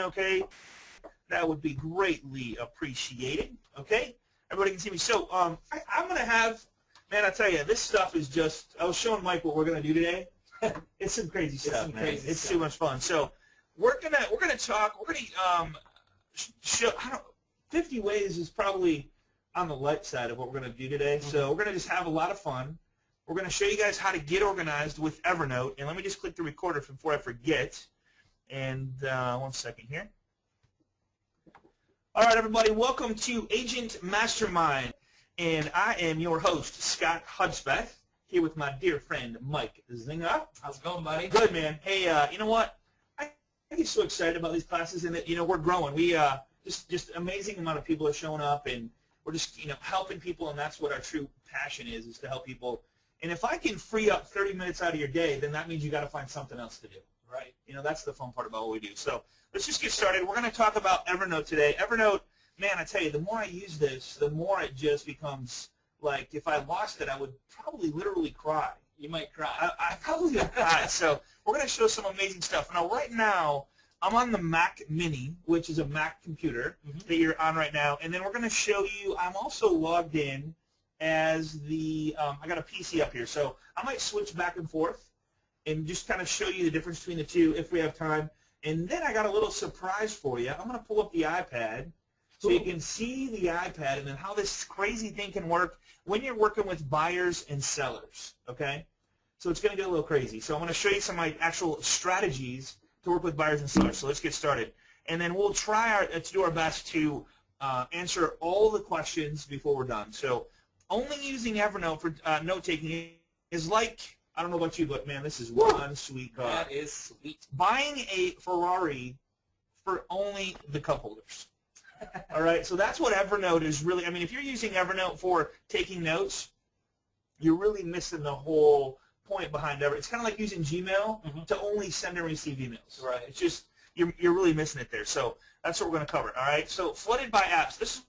okay? That would be greatly appreciated, okay? Everybody can see me. So I'm going to have, man, I tell you, this stuff is just, I was showing Mike what we're going to do today. It's some crazy stuff, man. It's too much fun. So we're gonna talk, show, 50 ways is probably on the light side of what we're going to do today. So we're going to just have a lot of fun. We're going to show you guys how to get organized with Evernote. And let me just click the recorder before I forget. And 1 second here. All right, everybody, welcome to Agent Mastermind. And I am your host, Scott Hudspeth, here with my dear friend, Mike Zinga. How's it going, buddy? Good, man. Hey, you know what? I get so excited about these classes, and that, we're growing. We just amazing amount of people are showing up, and we're just, helping people, and that's what our true passion is to help people. And if I can free up 30 minutes out of your day, then that means you got to find something else to do. Right. That's the fun part about what we do. So let's just get started. We're going to talk about Evernote today. Evernote, man, I tell you, the more I use this, the more it just becomes like if I lost it, I would probably literally cry. You might cry. I probably would cry. So we're going to show some amazing stuff. Now, right now, I'm on the Mac Mini, which is a Mac computer that you're on right now. And then we're going to show you, I'm also logged in as the, I got a PC up here. So I might switch back and forth and just kind of show you the difference between the two if we have time. And then I got a little surprise for you. I'm going to pull up the iPad so you can see the iPad and then how this crazy thing can work when you're working with buyers and sellers, okay? So it's going to get a little crazy. So I'm going to show you some of my actual strategies to work with buyers and sellers. So let's get started. And then we'll try to do our best to answer all the questions before we're done. So only using Evernote for note-taking is like, I don't know about you, but, man, this is one sweet car. That is sweet. Buying a Ferrari for only the cup holders. All right, so that's what Evernote is really. I mean, if you're using Evernote for taking notes, you're really missing the whole point behind Evernote. It's kind of like using Gmail to only send and receive emails. Right. It's just, you're really missing it there. So that's what we're going to cover, all right? So flooded by apps. This is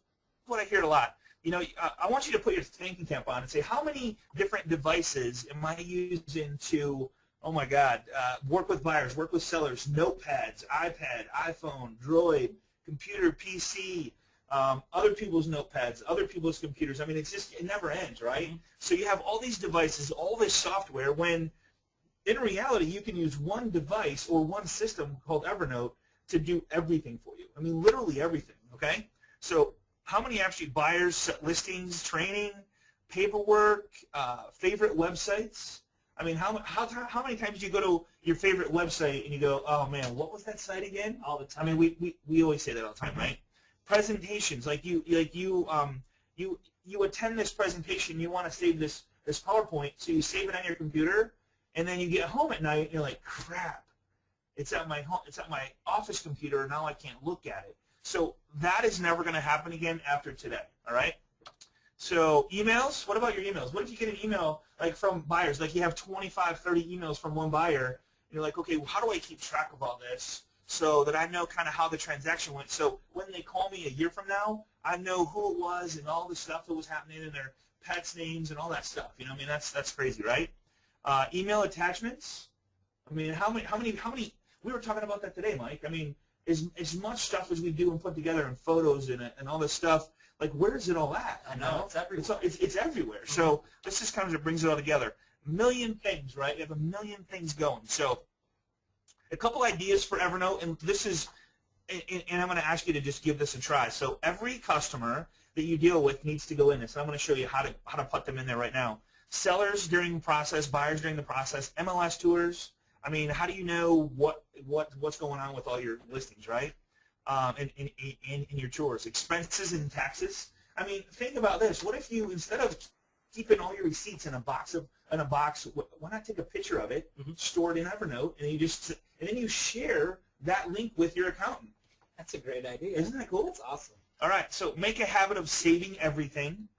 what I hear a lot. I want you to put your thinking cap on and say, how many different devices am I using to, oh my God, work with buyers, work with sellers, notepads, iPad, iPhone, Droid, computer, PC, other people's notepads, other people's computers. I mean, it never ends, right? So you have all these devices, all this software, when in reality you can use one device or one system called Evernote to do everything for you. I mean, literally everything, okay? So how many actually buyers, listings, training, paperwork, favorite websites? I mean, how many times do you go to your favorite website and you go, oh man, what was that site again? All the time. I mean, we always say that all the time, right? Presentations, like you attend this presentation, you want to save this PowerPoint, so you save it on your computer, and then you get home at night and you're like, crap, it's at my office computer, and now I can't look at it. So that is never going to happen again after today, all right? So emails, what about your emails? What if you get an email like from buyers, like you have 25, 30 emails from one buyer, and you're like, okay, well, how do I keep track of all this so that I know kind of how the transaction went? So when they call me a year from now, I know who it was and all the stuff that was happening and their pets' names and all that stuff. I mean, that's crazy, right? Email attachments. I mean, how many? We were talking about that today, Mike. I mean, as much stuff as we do and put together in photos and all this stuff, like where is it all at? I know, it's everywhere. It's everywhere. So this just kind of brings it all together. A million things, right? You have a million things going. So a couple ideas for Evernote, and this is, and I'm going to ask you to just give this a try. So every customer that you deal with needs to go in this, and I'm going to show you how to put them in there right now. Sellers during the process, buyers during the process, MLS tours. I mean, how do you know what's going on with all your listings, right? In your tours, expenses and taxes. I mean, think about this. What if you, instead of keeping all your receipts in a box, why not take a picture of it, store it in Evernote, and then you share that link with your accountant? That's a great idea. Isn't that cool? That's awesome. All right, so make a habit of saving everything.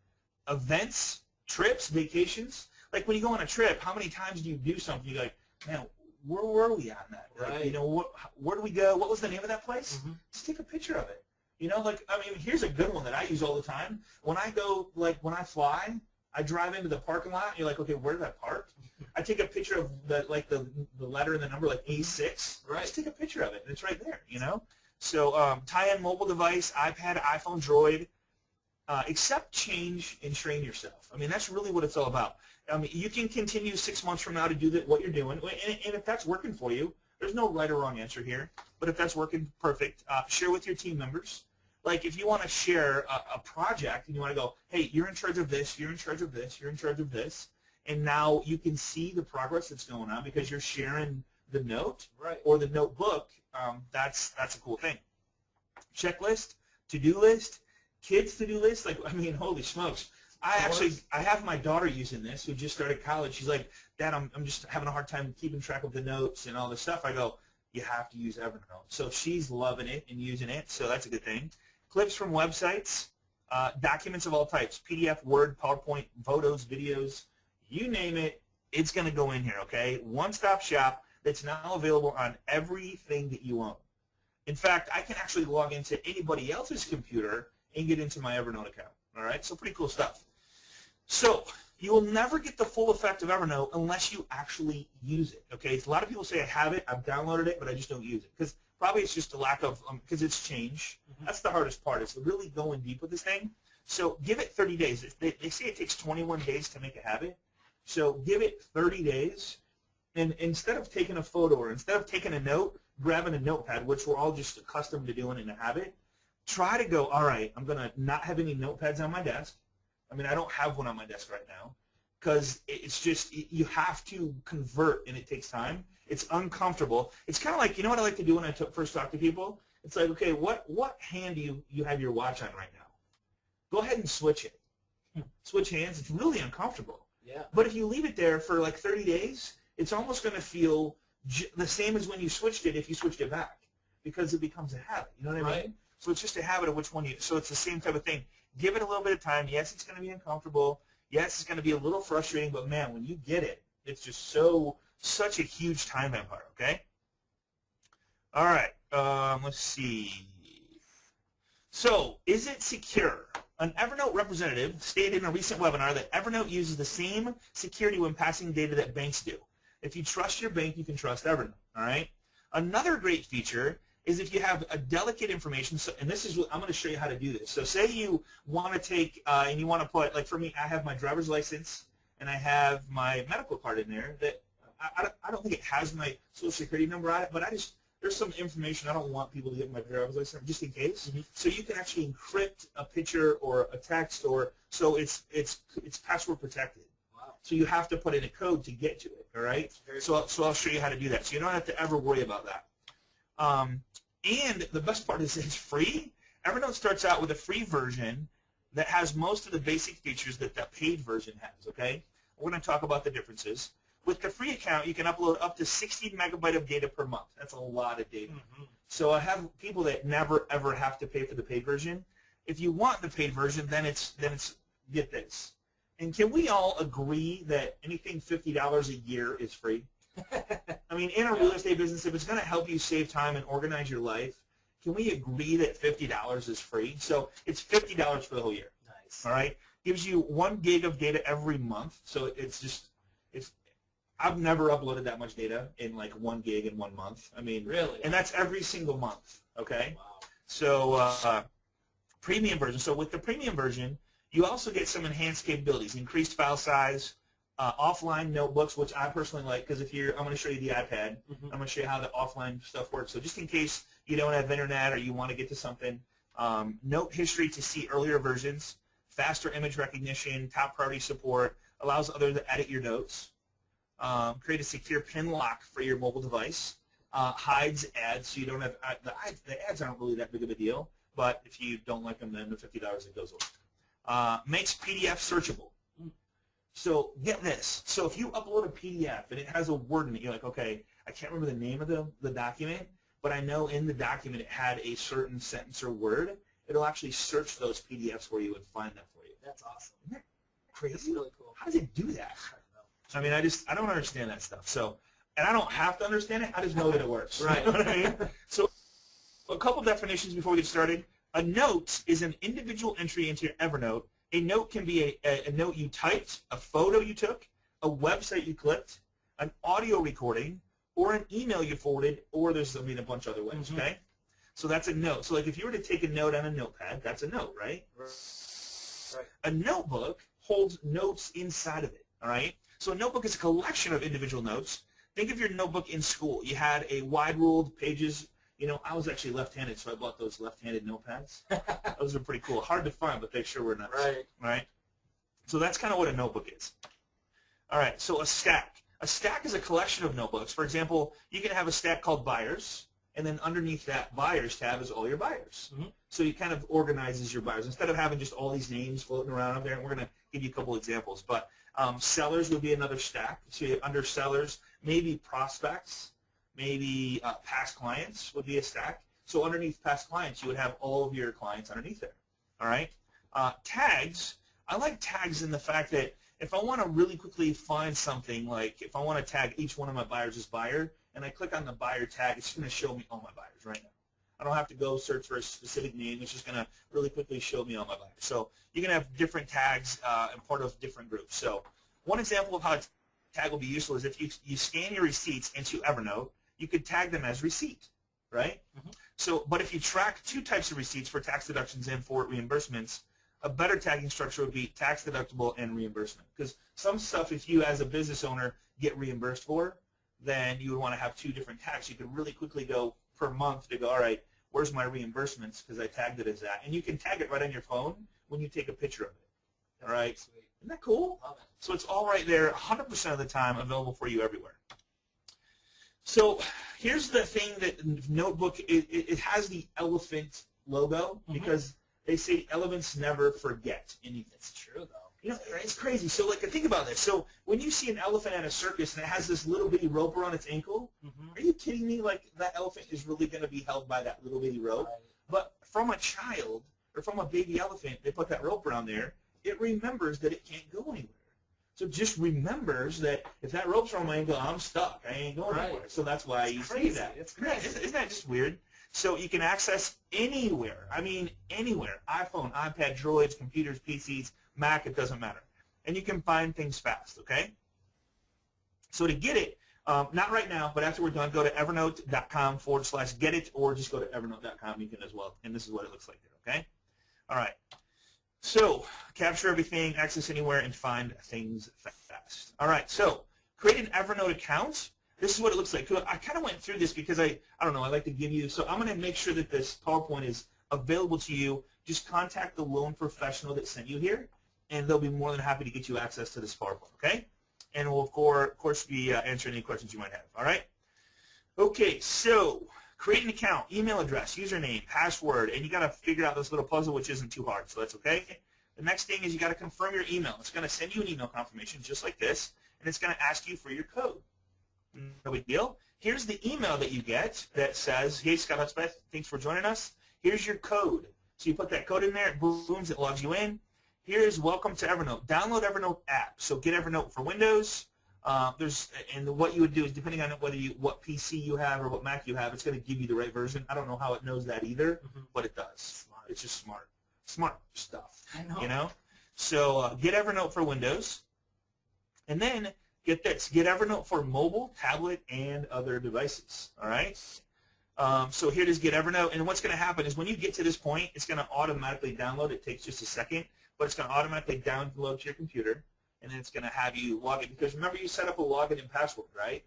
Events, trips, vacations. Like when you go on a trip, how many times do you do something? You're like, man, where were we on that? Right. Like, where do we go? What was the name of that place? Just take a picture of it. Like, I mean, here's a good one that I use all the time. When I go, like, when I fly, I drive into the parking lot, and you're like, okay, where did I park? I take a picture of the letter and the number, like A6. Right. Just take a picture of it, and it's right there, So tie in mobile device, iPad, iPhone, Droid. Accept change and train yourself. I mean, that's really what it's all about. I mean, you can continue 6 months from now to do what you're doing, and if that's working for you, there's no right or wrong answer here. But if that's working perfect, share with your team members. Like if you want to share a project and you want to go, hey, you're in charge of this, you're in charge of this, you're in charge of this, and now you can see the progress that's going on because you're sharing the note or the notebook. That's a cool thing. Checklist, to-do list, kids to-do list. Like, I mean, holy smokes. I have my daughter using this who just started college. She's like, Dad, I'm just having a hard time keeping track of the notes and all this stuff. I go, you have to use Evernote. So she's loving it and using it, so that's a good thing. Clips from websites, documents of all types, PDF, Word, PowerPoint, photos, videos, you name it, it's going to go in here, okay? One-stop shop that's now available on everything that you own. In fact, I can actually log into anybody else's computer and get into my Evernote account, all right? So pretty cool stuff. So you will never get the full effect of Evernote unless you actually use it, okay? A lot of people say I have it, I've downloaded it, but I just don't use it because probably it's just a lack of, because it's change. That's the hardest part is really going deep with this thing. So give it 30 days. They say it takes 21 days to make a habit. So give it 30 days, and instead of taking a photo or instead of taking a note, grabbing a notepad, which we're all just accustomed to doing in a habit, try to go, all right, I'm going to not have any notepads on my desk. I mean, I don't have one on my desk right now because it's just you have to convert, and it takes time. It's uncomfortable. It's kind of like, you know what I like to do when I first talk to people? It's like, okay, what hand do you have your watch on right now? Go ahead and switch it. Switch hands. It's really uncomfortable. Yeah. But if you leave it there for like 30 days, it's almost going to feel the same as when you switched it if you switched it back because it becomes a habit. You know what I mean? So it's just a habit of which one you – so it's the same type of thing. Give it a little bit of time. Yes, it's going to be uncomfortable. Yes, it's going to be a little frustrating, but, man, when you get it, it's just such a huge time vampire, okay? All right. Let's see. So is it secure? An Evernote representative stated in a recent webinar that Evernote uses the same security when passing data that banks do. If you trust your bank, you can trust Evernote, all right? Another great feature is if you have a delicate information, and this is what I'm going to show you how to do this. So say you want to take and you want to put, like for me, I have my driver's license and I have my medical card in there that I don't think it has my social security number on it, but there's some information I don't want people to get my driver's license just in case. So you can actually encrypt a picture or a text, or so it's password protected. Wow. So you have to put in a code to get to it. All right. So I'll show you how to do that. So you don't have to ever worry about that. And the best part is it's free. Evernote starts out with a free version that has most of the basic features that the paid version has. Okay. We're going to talk about the differences. With the free account, you can upload up to 60 megabytes of data per month. That's a lot of data. So I have people that never, ever have to pay for the paid version. If you want the paid version, then it's get this. And can we all agree that anything $50 a year is free? I mean, in a real estate business, if it's going to help you save time and organize your life, can we agree that $50 is free? So it's $50 for the whole year. Nice. All right? Gives you 1 gig of data every month. So I've never uploaded that much data in like 1 gig in 1 month. I mean, really? And that's every single month, okay? Wow. So premium version. So with the premium version, you also get some enhanced capabilities, increased file size, offline notebooks, which I personally like because I'm going to show you the iPad. I'm going to show you how the offline stuff works. So just in case you don't have internet or you want to get to something, note history to see earlier versions, faster image recognition, top priority support, allows others to edit your notes. Create a secure pin lock for your mobile device. Hides ads, so you don't have the ads aren't really that big of a deal, but if you don't like them, then the $50 it goes away. Makes PDF searchable. So get this. So if you upload a PDF and it has a word in it, you're like, okay, I can't remember the name of the document, but I know in the document it had a certain sentence or word. It'll actually search those PDFs for you and find them for you. That's awesome. Isn't that crazy? That's really cool. How does it do that? I mean, I don't understand that stuff. So, and I don't have to understand it. I just know that it works. Right. You know what I mean? So, a couple definitions before we get started. A note is an individual entry into your Evernote. A note can be a note you typed, a photo you took, a website you clicked, an audio recording, or an email you forwarded, or there's a bunch of other ways. Okay. So that's a note. So like if you were to take a note on a notepad, that's a note, right? Right. A notebook holds notes inside of it, all right? So a notebook is a collection of individual notes. Think of your notebook in school. You had a wide-ruled pages. You know, I was actually left-handed, so I bought those left-handed notepads. Those are pretty cool. Hard to find, but they sure were nice. Right. Right? So that's kind of what a notebook is. All right, so a stack. A stack is a collection of notebooks. For example, you can have a stack called buyers, and then underneath that buyers tab is all your buyers. Mm-hmm. So it kind of organizes your buyers. Instead of having just all these names floating around up there, and we're going to give you a couple examples, but sellers would be another stack. So under sellers, maybe prospects, maybe past clients would be a stack. So underneath past clients, you would have all of your clients underneath there. All right? Tags, I like tags in the fact that if I want to really quickly find something, like if I want to tag each one of my buyers as buyer, and I click on the buyer tag, it's going to show me all my buyers right now. I don't have to go search for a specific name. It's just going to really quickly show me all my buyers. So you can have different tags and part of different groups. So one example of how a tag will be useful is if you scan your receipts into Evernote, you could tag them as receipt, right? Mm-hmm. So, but if you track two types of receipts for tax deductions and for reimbursements, a better tagging structure would be tax deductible and reimbursement. Because some stuff, if you as a business owner get reimbursed for, then you would want to have two different tags. You could really quickly go per month to go, all right, where's my reimbursements because I tagged it as that. And you can tag it right on your phone when you take a picture of it. All right? Sweet. Isn't that cool? Love it. So it's all right there 100% of the time, available for you everywhere. So here's the thing that Notebook, it has the elephant logo because they say elephants never forget anything. It's true, though. You know, it's crazy. So, like, think about this. So, when you see an elephant at a circus and it has this little bitty rope around its ankle, are you kidding me? Like, that elephant is really going to be held by that little bitty rope? Right. But from a child or from a baby elephant, they put that rope around there, it remembers that it can't go anywhere. So, it just remembers that if that rope's around my ankle, I'm stuck. I ain't going anywhere. So, that's why you see that. It's crazy. Isn't that just weird? So, you can access anywhere. I mean, anywhere. iPhone, iPad, Droids, computers, PCs, Mac, it doesn't matter. And you can find things fast, okay? So to get it, not right now, but after we're done, go to evernote.com/get-it, or just go to evernote.com. You can as well. And this is what it looks like there, okay? All right. So capture everything, access anywhere, and find things fast. All right. So create an Evernote account. This is what it looks like. I kind of went through this because I don't know, I like to give you, so I'm going to make sure that this PowerPoint is available to you. Just contact the loan professional that sent you here, and they'll be more than happy to get you access to this PowerPoint, okay? And we'll, of course, be answering any questions you might have, all right? Okay, so create an account, email address, username, password, and you got to figure out this little puzzle, which isn't too hard, so that's okay. The next thing is you got to confirm your email. It's going to send you an email confirmation just like this, and it's going to ask you for your code. No big deal. Here's the email that you get that says, hey, Scott Hudspeth, thanks for joining us. Here's your code. So you put that code in there, it booms, it logs you in. Here's welcome to Evernote. Download Evernote app. So get Evernote for Windows. And what you would do is, depending on what PC you have or what Mac you have, it's going to give you the right version. I don't know how it knows that either, but it does. Smart. It's just smart stuff. I know. You know. So get Evernote for Windows, and then get this: get Evernote for mobile, tablet, and other devices. All right. So here it is, get Evernote, and what's going to happen is when you get to this point, it's going to automatically download. It takes just a second, but it's going to automatically download to your computer, and then it's going to have you log in. Because remember, you set up a login and password, right?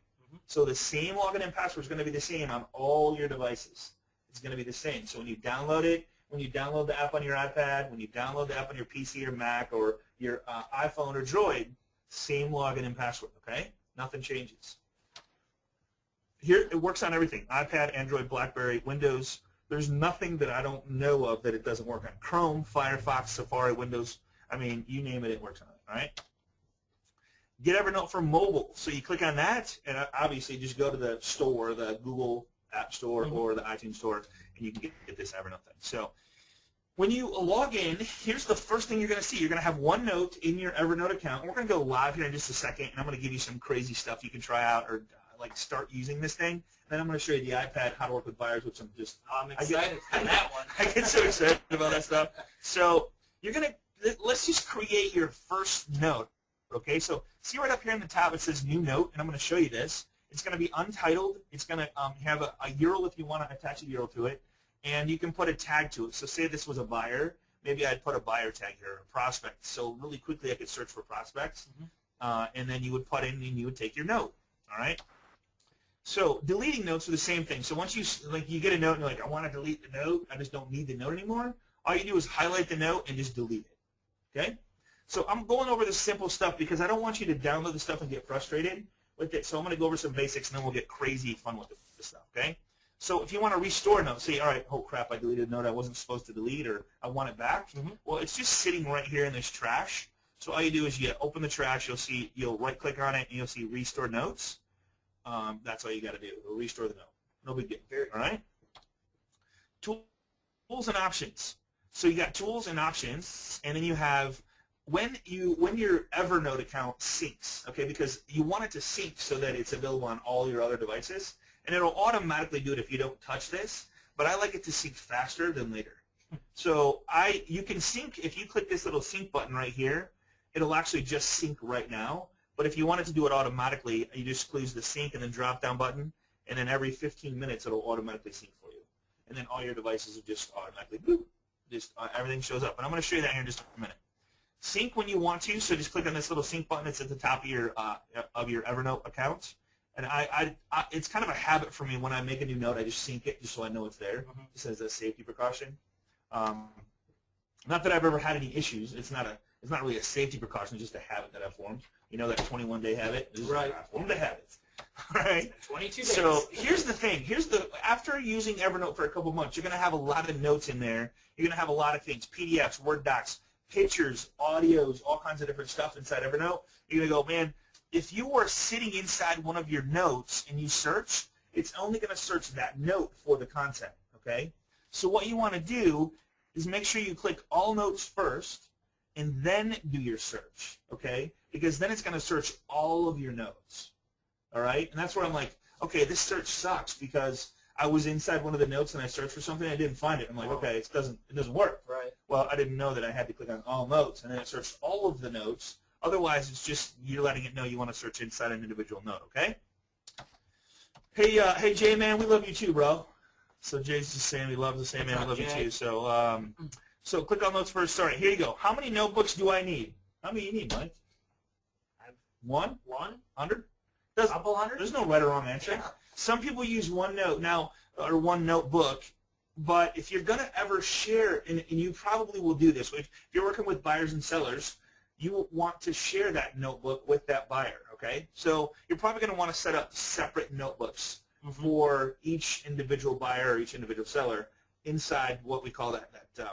So the same login and password is going to be the same on all your devices. It's going to be the same. So when you download it, when you download the app on your iPad, when you download the app on your PC or Mac or your iPhone or Droid, same login and password, okay? Nothing changes. Here, it works on everything: iPad, Android, BlackBerry, Windows. There's nothing that I don't know of that it doesn't work on. Chrome, Firefox, Safari, Windows. I mean, you name it, it works on it, all right? Get Evernote for mobile. So you click on that, and obviously just go to the store, the Google App Store or the iTunes Store, and you can get this Evernote thing. So when you log in, here's the first thing you're going to see. You're going to have one note in your Evernote account. We're going to go live here in just a second, and I'm going to give you some crazy stuff you can try out or like start using this thing. And then I'm going to show you the iPad, how to work with buyers, which I'm excited for that one. I get so excited about that stuff. So you're going to, let's just create your first note, okay? So see right up here in the top, it says new note, and I'm going to show you this. It's going to be untitled. It's going to have a URL if you want to attach a URL to it. and you can put a tag to it. So say this was a buyer, maybe I'd put a buyer tag here, or a prospect. So really quickly I could search for prospects, and then you would put in and you would take your note. All right. So deleting notes are the same thing. So once you get a note and you're like, I want to delete the note, I just don't need the note anymore. All you do is highlight the note and just delete it. Okay. So I'm going over the simple stuff because I don't want you to download the stuff and get frustrated with it. So I'm going to go over some basics and then we'll get crazy fun with the stuff. Okay. So if you want to restore a note, say, all right, oh crap, I deleted a note I wasn't supposed to delete, or I want it back. Well, it's just sitting right here in this trash. So all you do is you open the trash, you'll right click on it and you'll see restore notes. That's all you got to do. It'll restore the note. No big deal. All right. Tools and options. So you got tools and options, and then you have when your Evernote account syncs, okay, because you want it to sync so that it's available on all your other devices, and it'll automatically do it if you don't touch this, but I like it to sync faster than later. So you can sync, if you click this little sync button right here, it'll actually just sync right now, but if you want it to do it automatically, you just squeeze the sync and then drop down button, and then every 15 minutes it'll automatically sync for you. And then all your devices will just automatically, boop, everything shows up. And I'm going to show you that here in just a minute. Sync when you want to, so just click on this little sync button. It's at the top of your Evernote account. And it's kind of a habit for me when I make a new note, I just sync it just so I know it's there, just as a safety precaution. Not that I've ever had any issues. It's not really a safety precaution, it's just a habit that I've formed. You know that 21-day habit? Right. I formed a habit. All right. 22 days. So here's the thing. After using Evernote for a couple months, you're going to have a lot of notes in there. You're going to have a lot of things, PDFs, Word docs, pictures, audios, all kinds of different stuff inside Evernote. You're going to go, man, if you are sitting inside one of your notes and you search, it's only going to search that note for the content, okay? So what you want to do is make sure you click all notes first and then do your search, okay? Because then it's going to search all of your notes, all right? And that's where I'm like, okay, this search sucks because I was inside one of the notes and I searched for something and I didn't find it. I'm like, okay, it doesn't work. Right. Well, I didn't know that I had to click on all notes and then it searched all of the notes. Otherwise, it's just you're letting it know you want to search inside an individual note, okay? Hey, Jay, man, we love you too, bro. So Jay's just saying we love the same, man, we love you too. So click on notes first. Sorry, here you go. How many notebooks do I need? How many you need, Mike? One? 100? Couple hundred? There's no right or wrong answer. Yeah. Some people use one note now, or one notebook, but if you're going to ever share, and you probably will do this, if you're working with buyers and sellers, you will want to share that notebook with that buyer, okay? So you're probably going to want to set up separate notebooks for each individual buyer or each individual seller inside what we call that I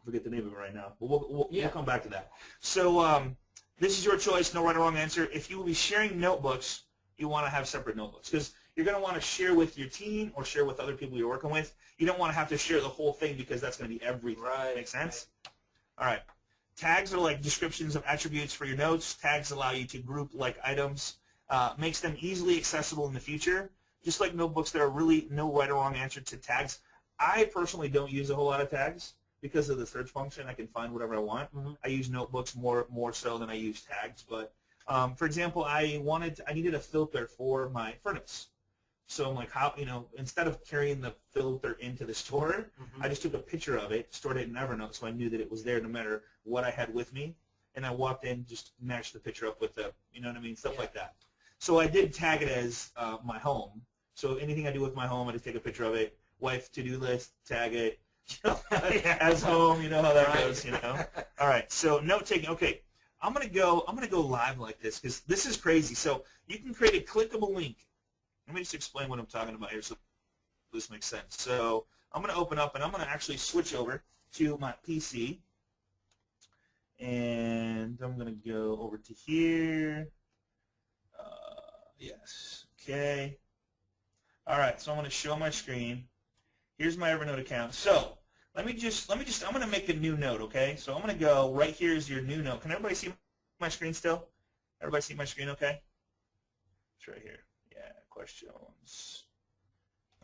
forget the name of it right now, but we'll come back to that. So this is your choice, no right or wrong answer. If you will be sharing notebooks, you want to have separate notebooks because you're going to want to share with your team or share with other people you're working with. You don't want to have to share the whole thing because that's going to be everything. Right. Make sense? All right. Tags are like descriptions of attributes for your notes. Tags allow you to group like items. Makes them easily accessible in the future. Just like notebooks, there are really no right or wrong answer to tags. I personally don't use a whole lot of tags because of the search function. I can find whatever I want. I use notebooks more so than I use tags. But for example, I needed a filter for my furnace. So I'm like, instead of carrying the filter into the store, I just took a picture of it, stored it in Evernote, so I knew that it was there no matter what I had with me. And I walked in, just matched the picture up with the, you know what I mean, stuff like that. So I did tag it as my home. So anything I do with my home, I just take a picture of it. Wife to-do list, tag it. As home, you know how that goes, you know. All right, so note taking. Okay, I'm gonna go live like this because this is crazy. So you can create a clickable link. Let me just explain what I'm talking about here so this makes sense. So I'm gonna open up and I'm gonna actually switch over to my PC, and I'm gonna go over to here. Yes. Okay. All right. So I'm gonna show my screen. Here's my Evernote account. So I'm going to make a new note, okay? So I'm going to go, right here is your new note. Can everybody see my screen still? Everybody see my screen okay? It's right here. Yeah, questions.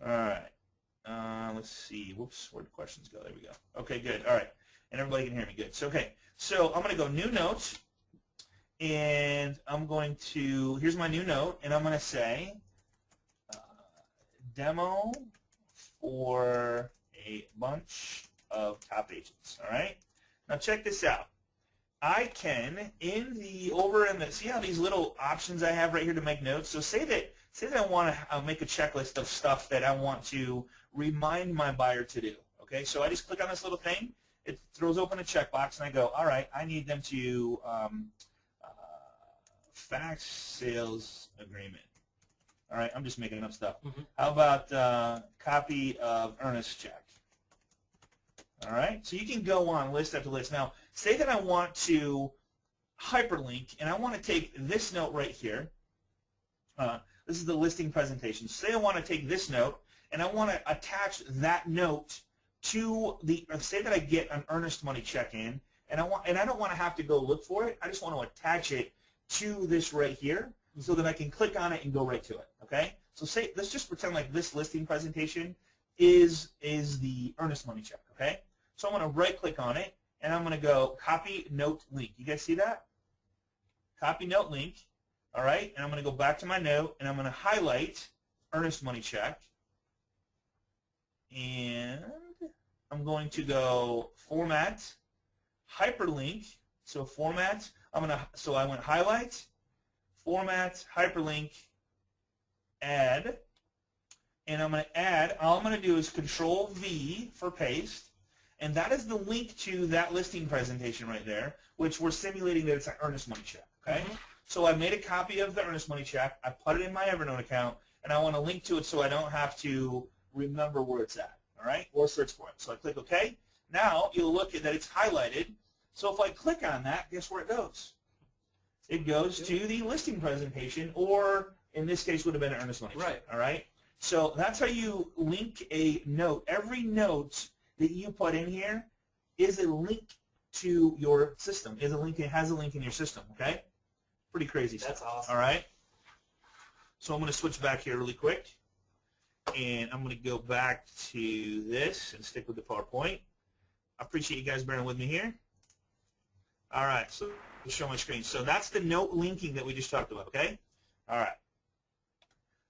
All right. Let's see. Whoops, where'd the questions go? There we go. Okay, good. All right. And everybody can hear me good. So, okay. So I'm going to go new note, and I'm going to, here's my new note, and I'm going to say demo for a bunch of top agents. All right. Now check this out. I can see how these little options I have right here to make notes. So say that I want to make a checklist of stuff that I want to remind my buyer to do. Okay, so I just click on this little thing. It throws open a checkbox, and I go, all right, I need them to fax sales agreement. All right, I'm just making up stuff. How about copy of earnest check? All right, so you can go on list after list. Now, say that I want to hyperlink, and I want to take this note right here. This is the listing presentation. Say I want to take this note, and I want to attach that note to say that I get an earnest money check in, and I don't want to have to go look for it. I just want to attach it to this right here, so that I can click on it and go right to it. Okay, so let's just pretend like this listing presentation is the earnest money check. Okay. So I'm going to right-click on it, and I'm going to go Copy Note Link. You guys see that? Copy Note Link. All right, and I'm going to go back to my note, and I'm going to highlight Earnest Money Check, and I'm going to go Format, Hyperlink. So Format. So I went Highlight, Format, Hyperlink, Add, and I'm going to add. All I'm going to do is Control V for paste. And that is the link to that listing presentation right there, which we're simulating that it's an earnest money check, okay? So I made a copy of the earnest money check. I put it in my Evernote account, and I want to link to it so I don't have to remember where it's at, all right, or search for it. So I click OK. Now you'll look at that it's highlighted. So if I click on that, guess where it goes? It goes to the listing presentation, or in this case would have been an earnest money check, all right? So that's how you link a note. Every note that you put in here is a link to your system. It has a link in your system, okay? Pretty crazy stuff. That's awesome. All right? So I'm going to switch back here really quick, and I'm going to go back to this and stick with the PowerPoint. I appreciate you guys bearing with me here. All right, so I'll show my screen. So that's the note linking that we just talked about, okay? All right.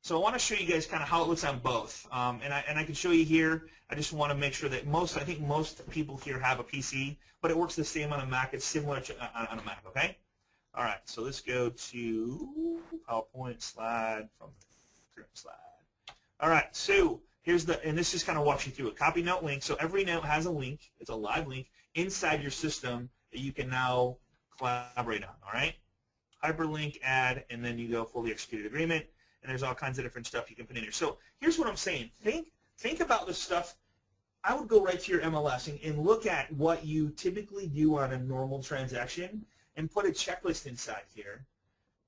So I want to show you guys kind of how it looks on both, and I can show you here. I just want to make sure that I think most people here have a PC, but it works the same on a Mac. It's similar to on a Mac, okay? All right, so let's go to PowerPoint slide from the current slide. All right, so and this just kind of walks you through it. Copy note link. So every note has a link. It's a live link inside your system that you can now collaborate on. All right, hyperlink, add, and then you go fully executed agreement. And there's all kinds of different stuff you can put in here. So here's what I'm saying. Think about the stuff. I would go right to your MLS and look at what you typically do on a normal transaction and put a checklist inside here,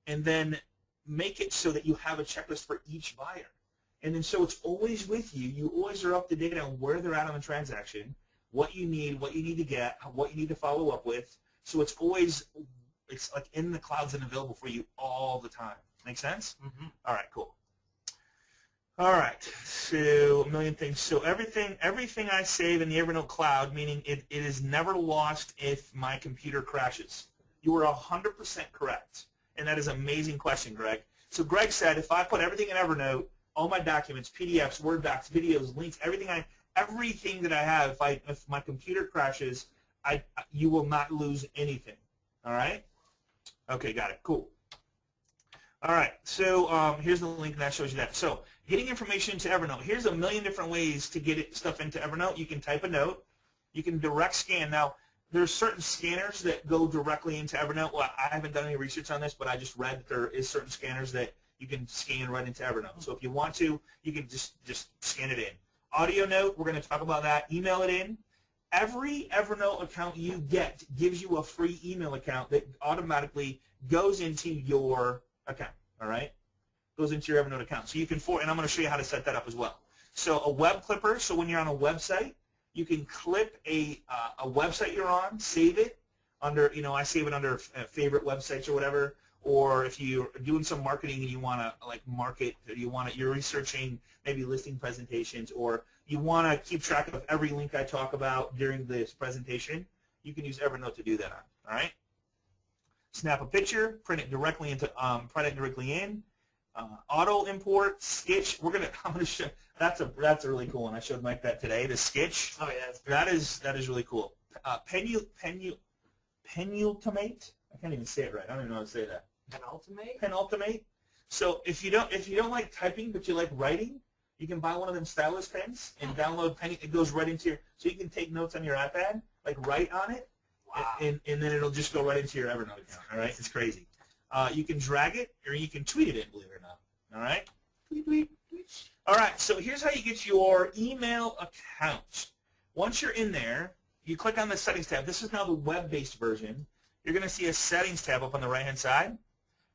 and then make it so that you have a checklist for each buyer. And then so it's always with you. You always are up to date on where they're at on the transaction, what you need to get, what you need to follow up with. So it's like in the clouds and available for you all the time. Make sense? All right, cool. All right, so a million things. So everything I save in the Evernote cloud, meaning it is never lost if my computer crashes. You are 100% correct, and that is an amazing question, Greg. So Greg said if I put everything in Evernote, all my documents, PDFs, Word docs, videos, links, everything that I have, if my computer crashes, you will not lose anything. All right? Okay, got it. Cool. All right, so here's the link that shows you that. So getting information into Evernote. Here's a million different ways to get stuff into Evernote. You can type a note. You can direct scan. Now, there's certain scanners that go directly into Evernote. Well, I haven't done any research on this, but I just read that there is certain scanners that you can scan right into Evernote. So if you want to, you can just scan it in. Audio note, we're going to talk about that. Email it in. Every Evernote account you get gives you a free email account that automatically goes into your account, all right? Goes into your Evernote account. So you can, and I'm going to show you how to set that up as well. So a web clipper, so when you're on a website, you can clip a website you're on, save it under, I save it under favorite websites or whatever, or if you're doing some marketing and you want to like market, or you're researching maybe listing presentations, or you want to keep track of every link I talk about during this presentation, you can use Evernote to do that on, all right? Snap a picture, print it directly in. Auto import, Sketch. I'm gonna show. That's a really cool one. I showed Mike that today. The Sketch. Oh yeah, That is really cool. Penultimate. I can't even say it right. I don't even know how to say that. Penultimate. So if you don't like typing but you like writing, you can buy one of them stylus pens and download Penny. It goes right into so you can take notes on your iPad, like write on it, and then it'll just go right into your Evernote account. All right, it's crazy. You can drag it or you can tweet it in, believe it or not. All right, tweet. All right, so here's how you get your email account. Once you're in there, you click on the settings tab. This is now the web-based version. You're going to see a settings tab up on the right-hand side,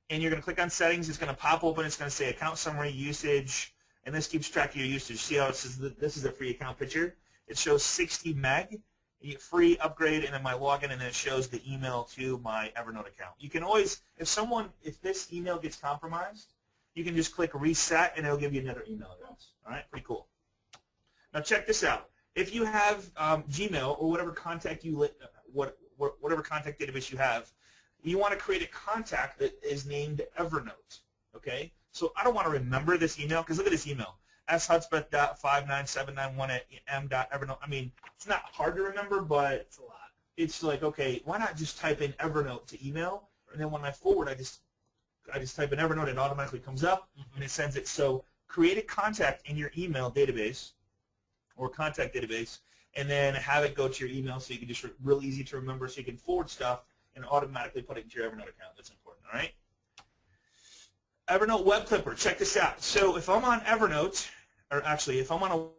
and you're going to click on settings. It's going to pop open. It's going to say account summary, usage, and this keeps track of your usage. See how it says this is a free account picture? It shows 60 meg. You get free upgrade, and then my login, and then it shows the email to my Evernote account. You can always, if this email gets compromised, you can just click reset, and it'll give you another email address. All right, pretty cool. Now check this out. If you have Gmail or whatever contact whatever contact database you have, you want to create a contact that is named Evernote. Okay, so I don't want to remember this email because look at this email. shudspeth.59791@m.evernote. I mean, it's not hard to remember, but it's a lot. It's like, okay, why not just type in Evernote to email, and then when I forward, I just type in Evernote, it automatically comes up, and it sends it. So create a contact in your email database or contact database, and then have it go to your email so you can just real easy to remember, so you can forward stuff and automatically put it into your Evernote account. That's important, all right? Evernote Web Clipper, check this out. So if I'm on Evernote, or actually if I'm on a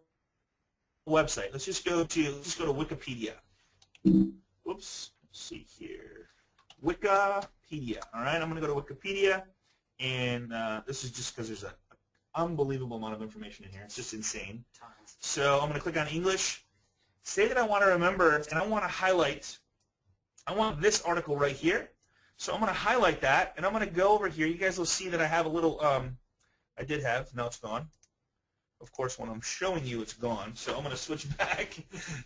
website, let's go to Wikipedia. Whoops, let's see here. Wikipedia, all right? I'm going to go to Wikipedia, and this is just because there's an unbelievable amount of information in here. It's just insane. Tons. So I'm going to click on English. Say that I want to remember, and I want to highlight, I want this article right here. So I'm going to highlight that, and I'm going to go over here. You guys will see that I have a little, I did have, now it's gone. Of course, when I'm showing you, it's gone. So I'm going to switch back.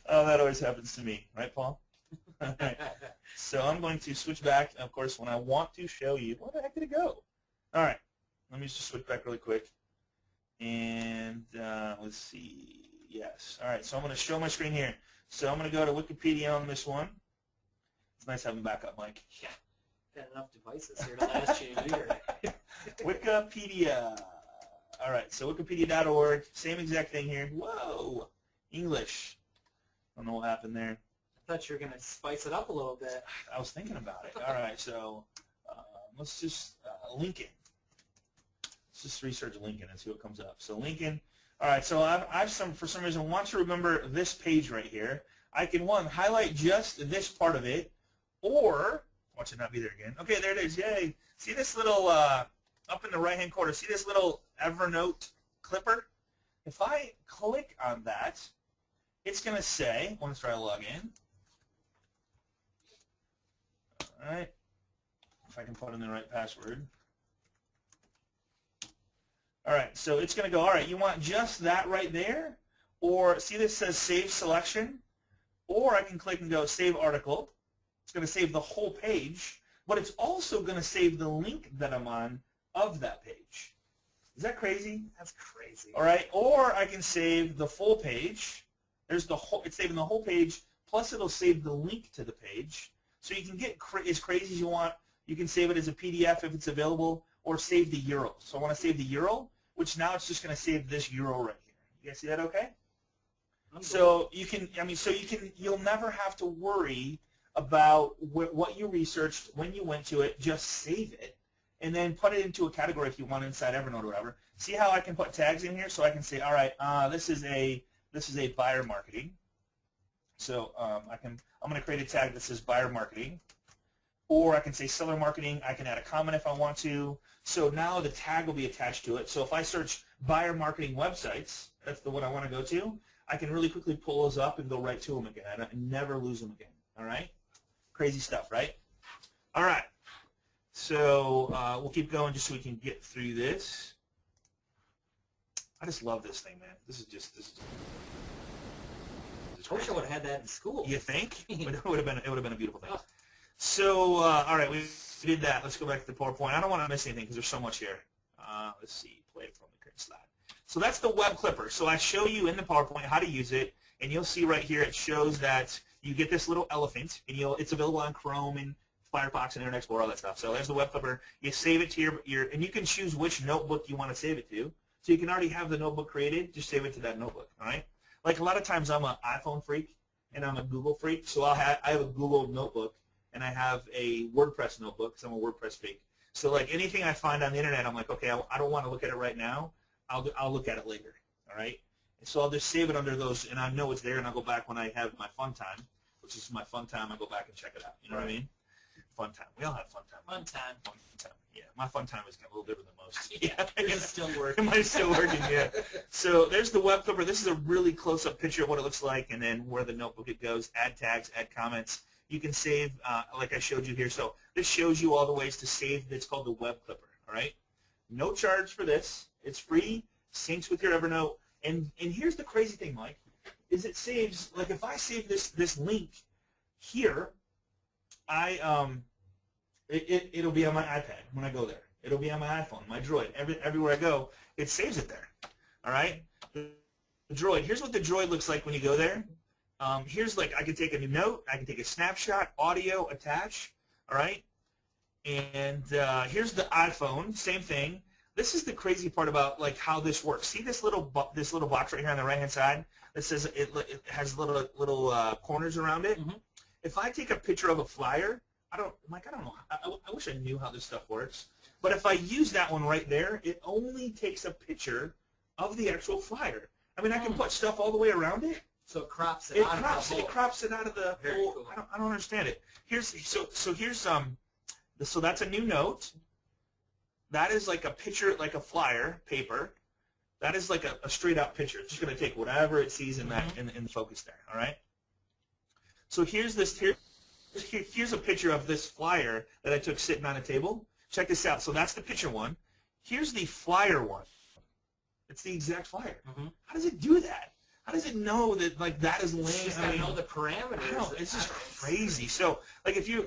Oh, that always happens to me. Right, Paul? All right. So I'm going to switch back. Of course, when I want to show you, where the heck did it go? All right. Let me just switch back really quick. And let's see. Yes. All right. So I'm going to show my screen here. So I'm going to go to Wikipedia on this one. It's nice having backup, Mike. Yeah. Got enough devices here to last you a year. Wikipedia. All right. So wikipedia.org. Same exact thing here. Whoa. English. I don't know what happened there. I thought you were going to spice it up a little bit. I was thinking about it. All right. So let's just Lincoln. Let's just research Lincoln and see what comes up. So Lincoln. All right. So I've for some reason want to remember this page right here. I can highlight just this part of it, or watch it not be there again. Okay, there it is. Yay! See this little up in the right-hand corner? See this little Evernote clipper? If I click on that, it's going to say, once I log in. All right. If I can put in the right password. All right, so it's going to go, all right, you want just that right there? Or see this says Save Selection? Or I can click and go Save Article. It's going to save the whole page, but it's also going to save the link that I'm on of that page. Is that crazy? That's crazy. All right, or I can save the full page. There's it's saving the whole page, plus it'll save the link to the page. So you can get as crazy as you want. You can save it as a PDF if it's available, or save the URL. So I want to save the URL, which now it's just going to save this URL right here. You guys see that okay? So you can, you'll never have to worry about what you researched, when you went to it. Just save it, and then put it into a category if you want inside Evernote or whatever. See how I can put tags in here? So I can say, all right, this is a buyer marketing. So I'm going to create a tag that says buyer marketing, or I can say seller marketing. I can add a comment if I want to. So now the tag will be attached to it. So if I search buyer marketing websites, that's the one I want to go to, I can really quickly pull those up and go right to them again. I never lose them again. All right? Crazy stuff, right? All right. So we'll keep going just so we can get through this. I just love this thing, man. This is I wish I would have had that in school. You think? It would have been a beautiful thing. So all right, we did that. Let's go back to the PowerPoint. I don't want to miss anything because there's so much here. Let's see, play it from the current slide. So that's the web clipper. So I show you in the PowerPoint how to use it, and you'll see right here it shows that you get this little elephant, and it's available on Chrome and Firefox and Internet Explorer, all that stuff. So there's the web clipper. You save it to your and you can choose which notebook you want to save it to. So you can already have the notebook created. Just save it to that notebook. All right. Like a lot of times I'm an iPhone freak and I'm a Google freak, so I have a Google notebook and I have a WordPress notebook because I'm a WordPress freak. So like anything I find on the internet, I'm like, okay, I don't want to look at it right now. I'll look at it later. All right. And so I'll just save it under those, and I know it's there, and I'll go back when I have my fun time, which is my fun time. I go back and check it out. You know what I mean? Fun time. We all have fun time. Fun time. Fun time. Yeah, my fun time is kind of a little different than most. Yeah, it's still working. Mine's still working, yeah. So there's the web clipper. This is a really close-up picture of what it looks like, and then where the notebook it goes. Add tags, add comments. You can save, like I showed you here. So this shows you all the ways to save. It's called the web clipper. All right. No charge for this. It's free. Syncs with your Evernote. And here's the crazy thing, Mike, is it saves. Like if I save this link here, it'll be on my iPad when I go there. It'll be on my iPhone, my Droid. Everywhere I go, it saves it there. All right? The Droid. Here's what the Droid looks like when you go there. Here's like I can take a new note. I can take a snapshot, audio, attach. All right? And here's the iPhone. Same thing. This is the crazy part about like how this works. See this little box right here on the right-hand side that says it has little corners around it. Mm-hmm. If I take a picture of a flyer, I don't know. I wish I knew how this stuff works. But if I use that one right there, it only takes a picture of the actual flyer. I mean, I can put stuff all the way around it. So it crops it. It crops it out of the whole. Cool. I don't understand it. Here's so that's a new note. That is like a picture, like a flyer paper. That is like a straight out picture. It's just going to take whatever it sees in that in the focus there. All right. So here's a picture of this flyer that I took sitting on a table. Check this out. So that's the picture one. Here's the flyer one. It's the exact flyer. Mm-hmm. How does it do that? How does it know that like that is laying? I know the parameters. It's just crazy. So like if you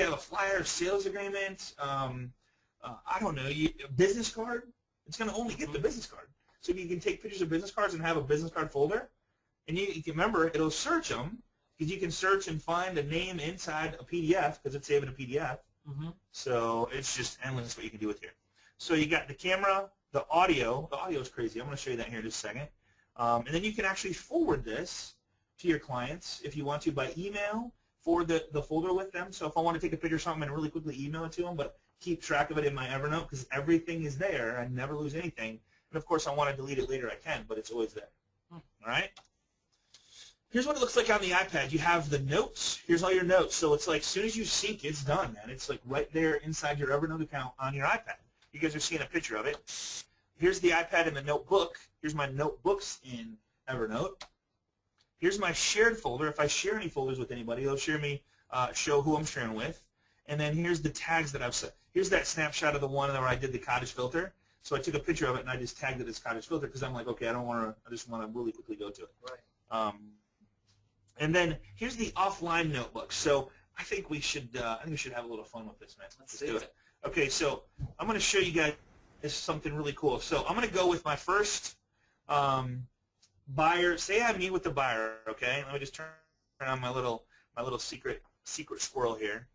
have a flyer, sales agreement, I don't know, a business card, it's going to only get the business card. So you can take pictures of business cards and have a business card folder, and you can remember it'll search them because you can search and find a name inside a PDF because it's saving a PDF. Mm-hmm. So it's just endless what you can do with here. So you got the camera, the audio. The audio is crazy. I'm going to show you that here in just a second. And then you can actually forward this to your clients if you want to by email. Forward the folder with them. So if I want to take a picture of something and really quickly email it to them, but keep track of it in my Evernote because everything is there. I never lose anything. And of course, I want to delete it later. I can, but it's always there. All right. Here's what it looks like on the iPad. You have the notes. Here's all your notes. So it's like as soon as you sync, it's done, man. It's like right there inside your Evernote account on your iPad. You guys are seeing a picture of it. Here's the iPad and the notebook. Here's my notebooks in Evernote. Here's my shared folder. If I share any folders with anybody, it'll show who I'm sharing with. And then here's the tags that I've set. Here's that snapshot of the one where I did the cottage filter. So I took a picture of it and I just tagged it as cottage filter because I'm like, okay, I just want to really quickly go to it. Right. And then here's the offline notebook. So I think we should have a little fun with this, man. Let's do it. Okay, so I'm going to show you guys something really cool. So I'm going to go with my first buyer. Say I meet with the buyer. Okay, let me just turn on my little secret squirrel here.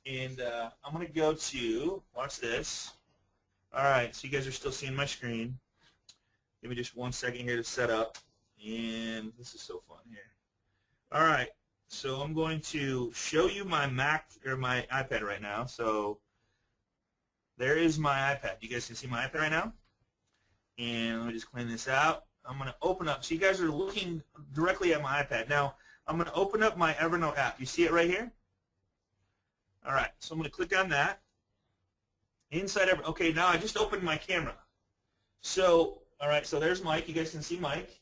And I'm going to go to, watch this. All right, so you guys are still seeing my screen. Give me just 1 second here to set up. And this is so fun here. All right, so I'm going to show you my Mac or my iPad right now. So there is my iPad. You guys can see my iPad right now. And let me just clean this out. I'm going to open up. So you guys are looking directly at my iPad. Now, I'm going to open up my Evernote app. You see it right here? All right, so I'm going to click on that. Inside Evernote. Okay, now I just opened my camera. So, all right, so there's Mike. You guys can see Mike.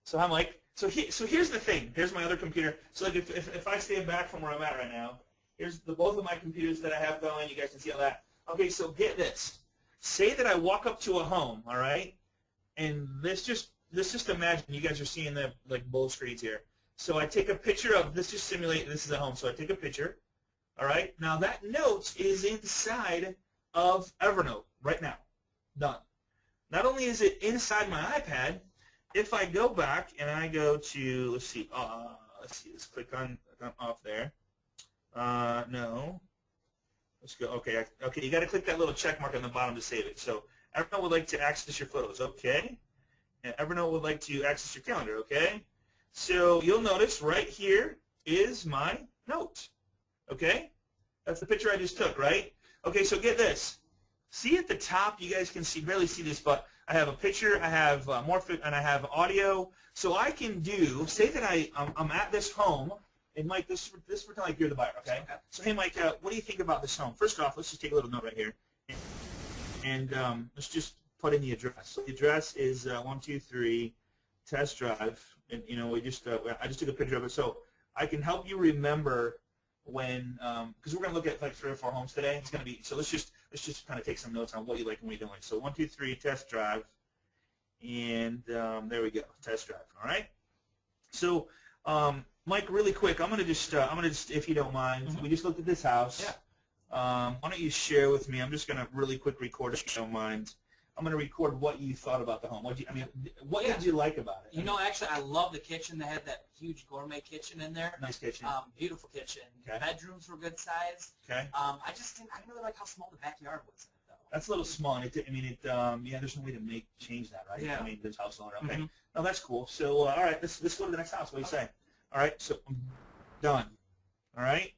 So hi, Mike. So here's the thing. Here's my other computer. So like if I stand back from where I'm at right now, here's both of my computers that I have going. You guys can see all that. Okay, so get this. Say that I walk up to a home, all right, and let's just imagine you guys are seeing the like both screens here. So I take a picture of this. Just simulate this is a home. So I take a picture. All right. Now that note is inside of Evernote right now. Done. Not only is it inside my iPad, if I go back and I go to, let's see, let's click on off there. No. Let's go. Okay, you got to click that little check mark on the bottom to save it. So Evernote would like to access your photos. Okay. And Evernote would like to access your calendar. Okay. So you'll notice right here is my note. Okay. That's the picture I just took, right? Okay, so get this. See at the top, you guys can barely see this, but I have a picture, I have and I have audio. So I can say that I'm at this home, and Mike, this pretend like you're the buyer, okay? So hey, Mike, what do you think about this home? First off, let's just take a little note right here, and let's just put in the address. So the address is 123 Test Drive, and I just took a picture of it, so I can help you remember when, because we're going to look at like 3 or 4 homes today. It's going to be, so let's just kind of take some notes on what you like and what you don't like. So 123 Test Drive, and there we go, Test Drive. All right. So Mike, really quick, I'm gonna just if you don't mind, we just looked at this house. Yeah. Why don't you share with me? I'm just gonna really quick record if you don't mind. I'm going to record what you thought about the home. What did you like about it? Actually, I love the kitchen. They had that huge gourmet kitchen in there. Nice kitchen. Beautiful kitchen. Okay. Bedrooms were good size. Okay. I didn't really like how small the backyard was in it, though. That's a little small. There's no way to change that, right? Yeah. This house owner. Okay. No, that's cool. So, all right, let's go to the next house. What do you say? All right, so I'm done. All right.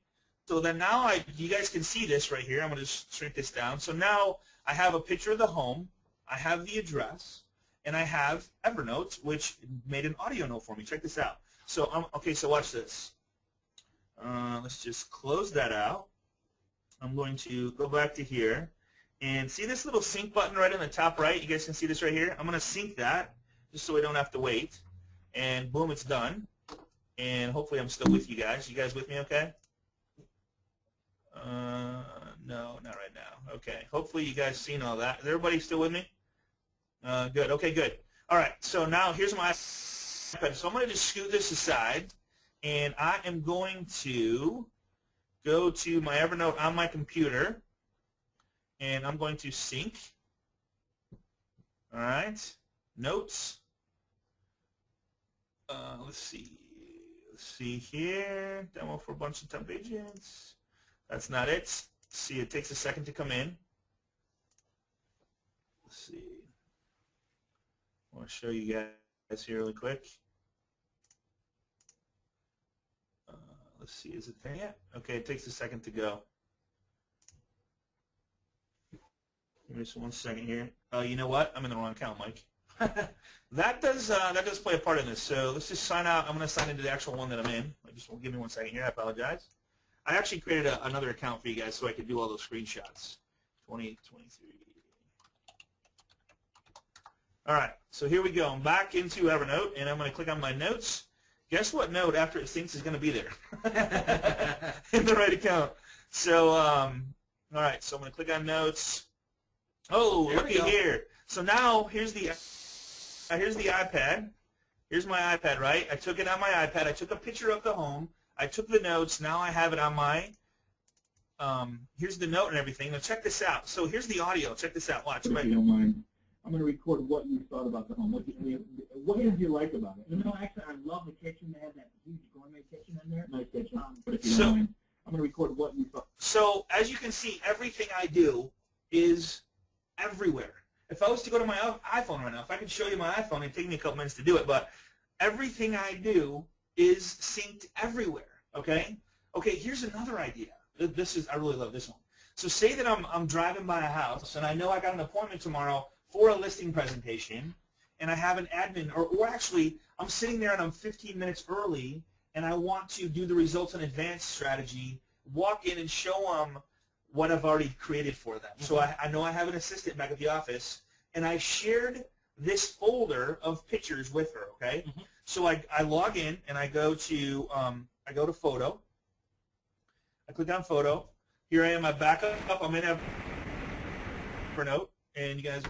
So then now you guys can see this right here. I'm going to just shrink this down. So now I have a picture of the home. I have the address, and I have Evernote, which made an audio note for me. Check this out. So, okay, so watch this. Let's just close that out. I'm going to go back to here, and see this little sync button right in the top right? You guys can see this right here? I'm going to sync that just so we don't have to wait, and boom, it's done. And hopefully I'm still with you guys. You guys with me okay? No, not right now. Okay, hopefully you guys seen all that. Is everybody still with me? Good. Okay, good. All right, so now here's my iPad. So I'm going to just scoot this aside, and I am going to go to my Evernote on my computer, and I'm going to sync. All right, notes. Let's see here. Demo for a bunch of temp agents. That's not it. See, it takes a second to come in. Let's see. I want to show you guys here really quick. Let's see, is it there yet? Okay, it takes a second to go. Give me just 1 second here. You know what? I'm in the wrong account, Mike. that does play a part in this. So let's just sign out. I'm going to sign into the actual one that I'm in. Just give me 1 second here. I apologize. I actually created another account for you guys so I could do all those screenshots. 2023. All right, so here we go. I'm back into Evernote, and I'm going to click on my notes. Guess what note after it syncs is going to be there in the right account. So, all right, so I'm going to click on notes. Oh, looky here. So now here's the iPad. Here's my iPad, right? I took it on my iPad. I took a picture of the home. I took the notes. Now I have it on my, here's the note and everything. Now check this out. So here's the audio. Check this out. Watch. If you don't mind, I'm going to record what you thought about the home. What did you like about it? Actually, I love the kitchen. They had that huge gourmet kitchen in there. Nice kitchen. But if you don't mind, I'm going to record what you thought. So as you can see, everything I do is everywhere. If I was to go to my iPhone right now, if I could show you my iPhone, it'd take me a couple minutes to do it, but everything I do is synced everywhere, okay? Okay, here's another idea. I really love this one. So say that I'm driving by a house, and I know I got an appointment tomorrow for a listing presentation, and I have an admin, or actually, I'm sitting there and I'm 15 minutes early, and I want to do the results in advance strategy, walk in and show them what I've already created for them. So I know I have an assistant back at the office, and I shared this folder of pictures with her, okay? So I log in, and I go to photo. I click on photo. Here I am, I back up. I'm in Evernote, and you guys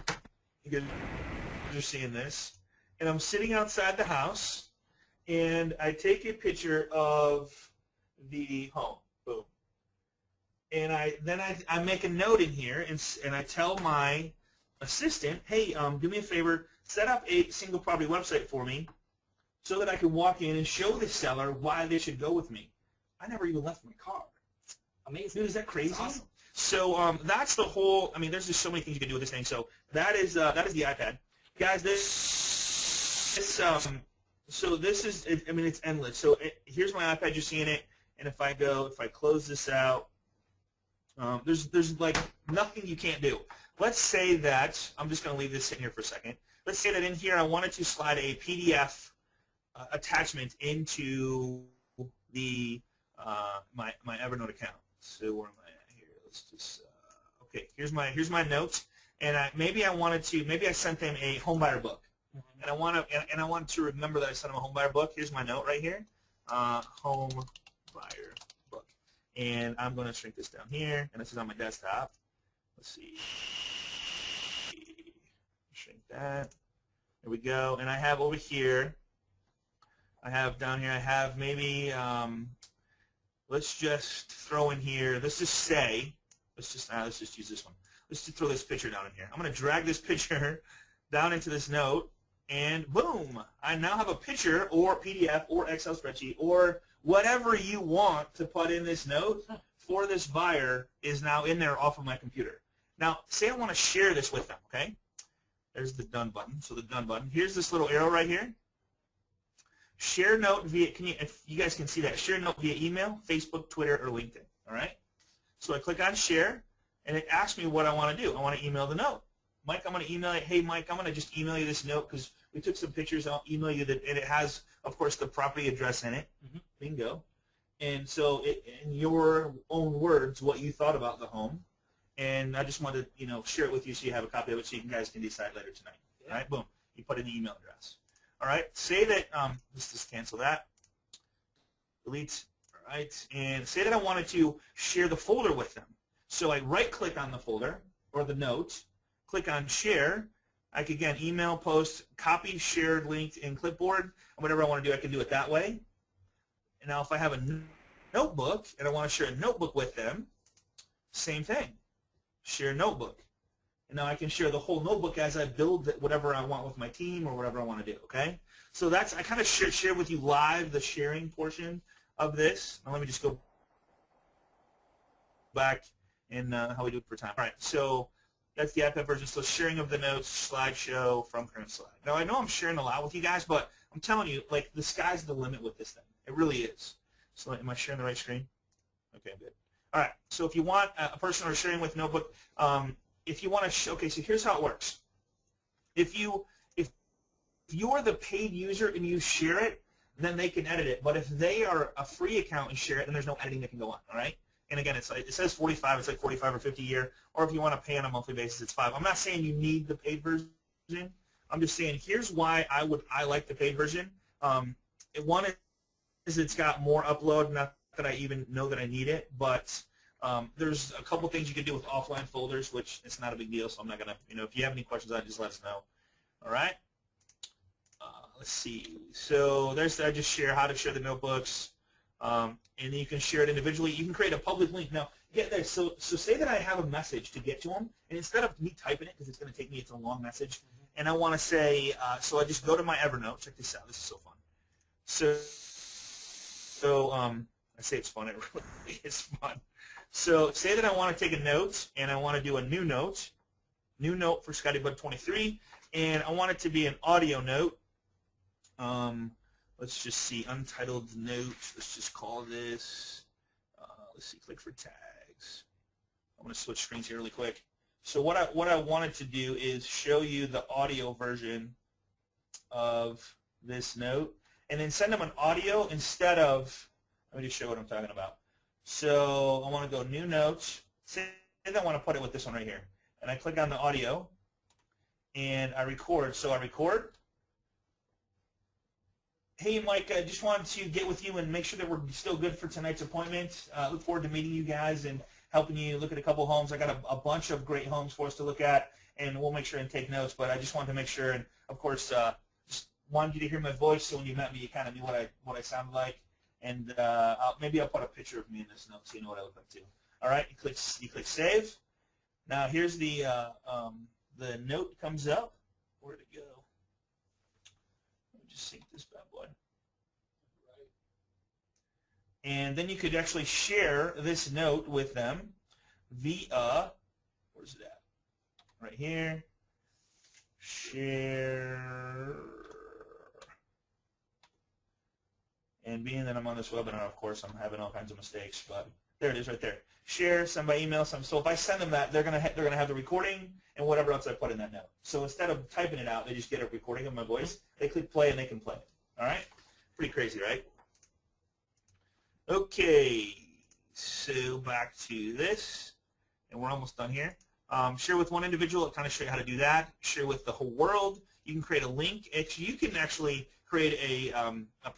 are seeing this. And I'm sitting outside the house, and I take a picture of the home. Boom. And then I make a note in here, and I tell my assistant, hey, do me a favor, set up a single property website for me so that I can walk in and show the seller why they should go with me. I never even left my car. Amazing. Dude, is that crazy? That's awesome. So that's the whole. I mean, there's just so many things you can do with this thing. So that is the iPad, guys. So this is. I mean, it's endless. So here's my iPad. You're seeing it. And if I close this out, there's like nothing you can't do. Let's say that I'm just going to leave this sitting here for a second. Let's say that in here I wanted to slide a PDF attachment into the my Evernote account. So where am I at here? Let's just okay. Here's my notes, and maybe I sent them a homebuyer book, and I want to remember that I sent them a homebuyer book. Here's my note right here, homebuyer book, and I'm going to shrink this down here, and this is on my desktop. Let's see, shrink that. There we go, and I have over here. I have down here. I have maybe. Let's just throw in here. Let's just use this one. Let's just throw this picture down in here. I'm going to drag this picture down into this note, and boom! I now have a picture or PDF or Excel spreadsheet or whatever you want to put in this note for this buyer is now in there off of my computer. Now, say I want to share this with them. Okay? There's the done button. So the done button. Here's this little arrow right here. Share note via, if you guys can see that, share note via email, Facebook, Twitter, or LinkedIn, all right? So I click on share, and it asks me what I want to do. I want to email the note. Mike, I'm going to email it. Hey, Mike, I'm going to just email you this note because we took some pictures. I'll email you that, and it has, of course, the property address in it. Bingo. And so in your own words, what you thought about the home, and I just wanted to, share it with you so you have a copy of it so you guys can decide later tonight. All right, boom. You put in the email address. All right, say that, let's just cancel that, delete, all right, and say that I wanted to share the folder with them. So I right-click on the folder or the note, click on share. I could, again, email, post, copy, shared, linked, in clipboard, whatever I want to do, I can do it that way. And now if I have a notebook and I want to share a notebook with them, same thing, share notebook. And now I can share the whole notebook as I build whatever I want with my team or whatever I want to do, okay? So that's, I kind of share with you live the sharing portion of this. Now let me just go back and how we do it per time. All right, so that's the iPad version. So sharing of the notes, slideshow from current slide. Now I know I'm sharing a lot with you guys, but I'm telling you, like, the sky's the limit with this thing. It really is. So am I sharing the right screen? Okay, good. All right, so if you want a person or sharing with notebook, if you want to, okay, so here's how it works. If you're the paid user and you share it, then they can edit it. But if they are a free account and share it, then there's no editing that can go on, all right? And again, it says 45, it's like 45 or 50 a year, or if you want to pay on a monthly basis, it's 5. I'm not saying you need the paid version. I'm just saying here's why I like the paid version. One is it's got more upload, not that I even know that I need it, but there's a couple things you can do with offline folders, which it's not a big deal, so I'm not going to, if you have any questions on it, just let us know. All right? Let's see. So I just share how to share the notebooks, and then you can share it individually. You can create a public link. Now, get this. So say that I have a message to get to them, and instead of me typing it, because it's going to take me, it's a long message, and I want to say, so I just go to my Evernote. Check this out. This is so fun. So I say it's fun. It really is fun. So say that I want to take a note, and I want to do a new note for ScottyBud23, and I want it to be an audio note. Let's just see, untitled note. Let's just call this, let's see, click for tags. I'm going to switch screens here really quick. So what I wanted to do is show you the audio version of this note, and then send them an audio instead of, let me just show what I'm talking about. So I want to go new notes, say I want to put it with this one right here, and I click on the audio, and I record. So I record. Hey, Mike, I just wanted to get with you and make sure that we're still good for tonight's appointment. Look forward to meeting you guys and helping you look at a couple homes. I got a bunch of great homes for us to look at, and we'll make sure and take notes, but I just wanted to make sure, and of course, just wanted you to hear my voice, so when you met me, you kind of knew what I sounded like, and maybe I'll put a picture of me in this note so you know what I look like too. All right, you click save. Now here's the the note comes up. Where'd it go? Let me just sync this bad boy. And then you could actually share this note with them via, where's it at? Right here. Share. And being that I'm on this webinar, of course, I'm having all kinds of mistakes, but there it is right there. Share, send by email, so if I send them that, they're gonna have the recording and whatever else I put in that note. So instead of typing it out, they just get a recording of my voice. They click play and they can play it. All right? Pretty crazy, right? Okay, so back to this, and we're almost done here. Share with one individual, it'll kind of show you how to do that. Share with the whole world. You can create a link. You can actually create a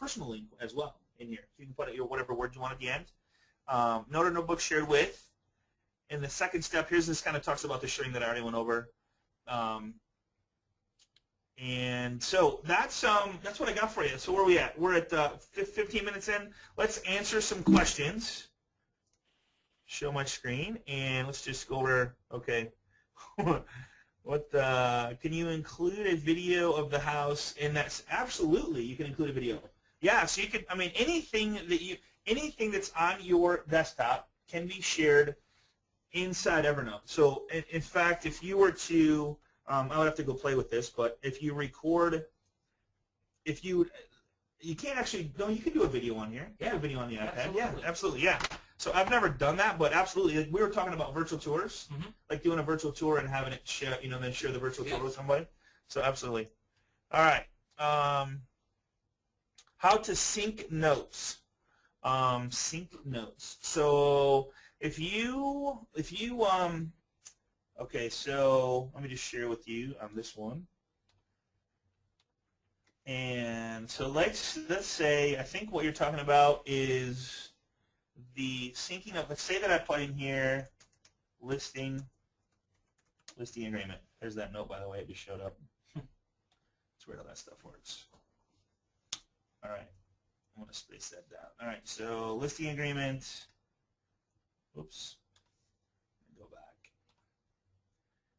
personal link as well in here. You can put your whatever word you want at the end. Note or notebook shared with. And the second step, here's this kind of talks about the sharing that I already went over. And so that's what I got for you. So where are we at? We're at 15 minutes in. Let's answer some questions. Show my screen, and let's just go over. Okay, can you include a video of the house? And that's absolutely, you can include a video. Yeah, so you can. I mean, anything that's on your desktop can be shared inside Evernote. So in fact, if you were to I would have to go play with this, but if you record, you can't actually, no, you can do a video on here. You can do a video on the iPad. Absolutely. Yeah, absolutely, yeah. So I've never done that, but absolutely. We were talking about virtual tours, like doing a virtual tour and having it share, then share the virtual tour with somebody. So absolutely. All right. How to sync notes. Sync notes. So if you okay, so let me just share with you on this one. And so let's say, I think what you're talking about is the syncing of, let's say that I put in here listing agreement. There's that note, by the way, it just showed up. That's weird how that stuff works. All right, I'm going to space that down. All right, so listing agreement. Oops. Go back.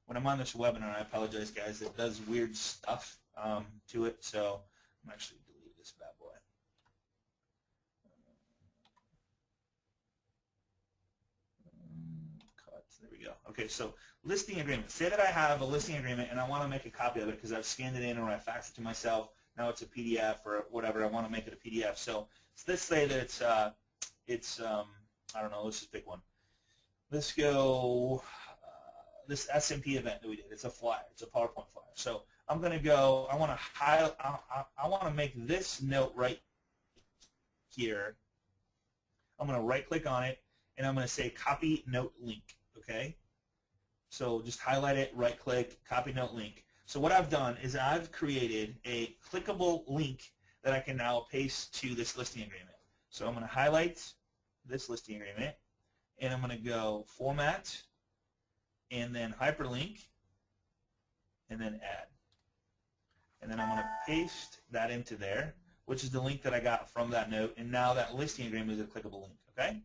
When I'm on this webinar, I apologize, guys. It does weird stuff to it, so I'm actually delete this bad boy. Cut. There we go. Okay, so listing agreement. Say that I have a listing agreement and I want to make a copy of it because I've scanned it in or I faxed it to myself. Now it's a PDF or whatever. I want to make it a PDF. So let's say that it's I don't know. Let's just pick one. Let's go this S&P event that we did. It's a flyer. It's a PowerPoint flyer. So I'm going to go. I want to highlight. I want to make this note right here. I'm going to right-click on it, and I'm going to say Copy Note Link. Okay. So just highlight it, right-click, Copy Note Link. So what I've done is I've created a clickable link that I can now paste to this listing agreement. So I'm going to highlight this listing agreement, and I'm going to go Format, and then Hyperlink, and then Add. And then I'm going to paste that into there, which is the link that I got from that note, and now that listing agreement is a clickable link, okay?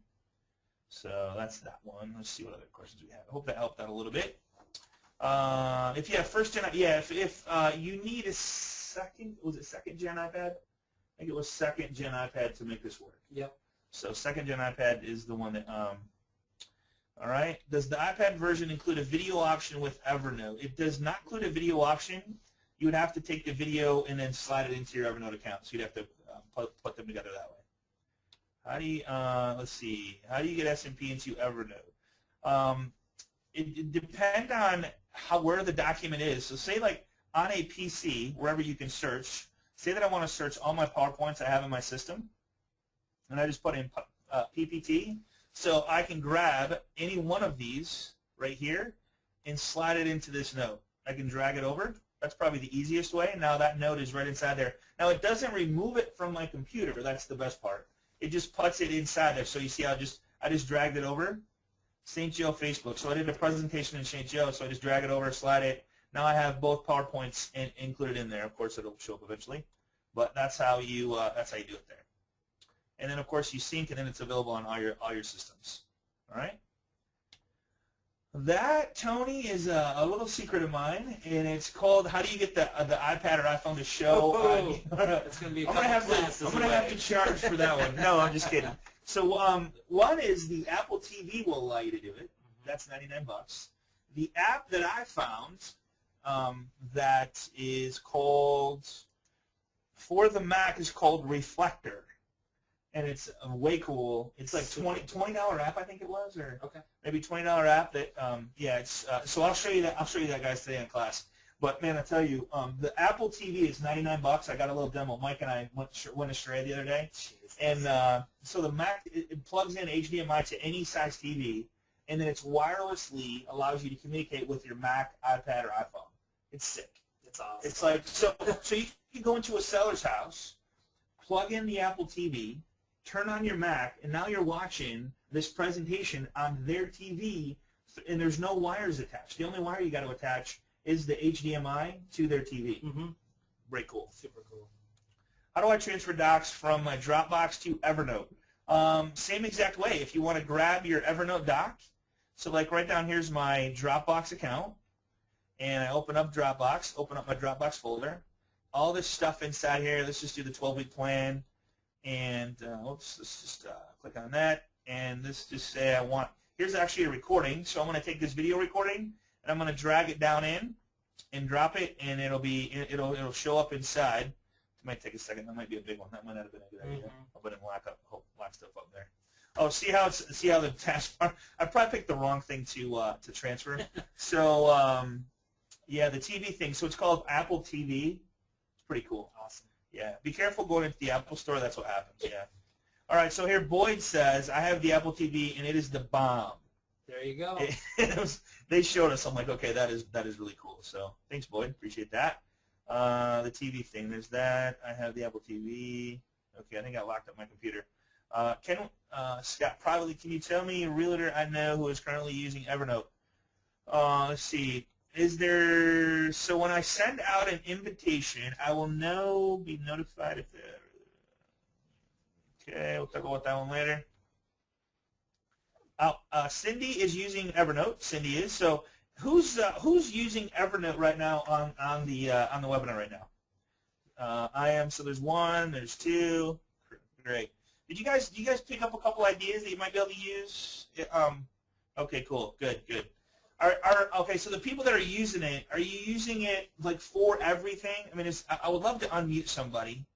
So that's that one. Let's see what other questions we have. I hope that helped out a little bit. If you have first gen, yeah, if you need a second, was it second gen iPad? I think it was second gen iPad to make this work. Yep. So second gen iPad is the one that, all right. Does the iPad version include a video option with Evernote? It does not include a video option. You would have to take the video and then slide it into your Evernote account. So you'd have to put them together that way. How do you, let's see, how do you get S&P into Evernote? It depends on where the document is. So say like on a PC, wherever you can search, say that I want to search all my PowerPoints I have in my system, and I just put in PPT. So I can grab any one of these right here and slide it into this note. I can drag it over. That's probably the easiest way. Now that note is right inside there. Now it doesn't remove it from my computer. That's the best part. It just puts it inside there. So you see I just dragged it over. St. Joe Facebook. So I did a presentation in St. Joe, so I just drag it over, slide it. Now I have both PowerPoints included in there. Of course, it'll show up eventually, but that's how you do it there. And then of course you sync, and then it's available on all your systems. All right. That, Tony, is a little secret of mine, and it's called "How do you get the iPad or iPhone to show?" It's going to be a I'm couple gonna classes I'm gonna have to charge for that one. No, I'm just kidding. So one is the Apple TV will allow you to do it. That's $99. The app that I found that is called for the Mac is called Reflector. And it's way cool. It's like $20 app, I think it was, or Okay. maybe $20 app. That yeah, it's so I'll show you that. I'll show you that, guys, today in class. But man, I tell you, the Apple TV is $99. I got a little demo. Mike and I went astray the other day, and so the Mac it plugs in HDMI to any size TV, and then it's wirelessly allows you to communicate with your Mac, iPad, or iPhone. It's sick. It's awesome. It's like so you can go into a seller's house, plug in the Apple TV, turn on your Mac, and now you're watching this presentation on their TV, and there's no wires attached. The only wire you got to attach is the HDMI to their TV. Mm-hmm. Very cool. Super cool. How do I transfer docs from my Dropbox to Evernote? Same exact way. If you want to grab your Evernote doc, so like right down here's my Dropbox account, and I open up Dropbox, open up my Dropbox folder. All this stuff inside here, let's just do the 12-week plan. And let's just click on that, and let's just say I want, here's actually a recording, so I'm going to take this video recording, and I'm going to drag it down in and drop it, and it'll show up inside. It might take a second. That might be a big one. That might not have been a good idea. I'll put it lock stuff up there. Oh, see how the taskbar, I probably picked the wrong thing to transfer. So yeah, the TV thing. So it's called Apple TV. It's pretty cool. Awesome. Yeah, be careful going into the Apple Store. That's what happens, yeah. All right, so here Boyd says, I have the Apple TV, and it is the bomb. There you go. They showed us. I'm like, okay, that is really cool. So thanks, Boyd. Appreciate that. The TV thing, there's that. I have the Apple TV. Okay, I think I locked up my computer. Scott, privately, can you tell me a realtor I know who is currently using Evernote? Let's see. So when I send out an invitation, I will be notified if okay, we'll talk about that one later. Cindy is using Evernote. Cindy is. So who's using Evernote right now on the webinar right now? I am. So there's one, there's two. Great. Do you guys pick up a couple ideas that you might be able to use? Okay, cool. Good. Okay, so the people that are using it, are you using it like for everything? I mean, I would love to unmute somebody.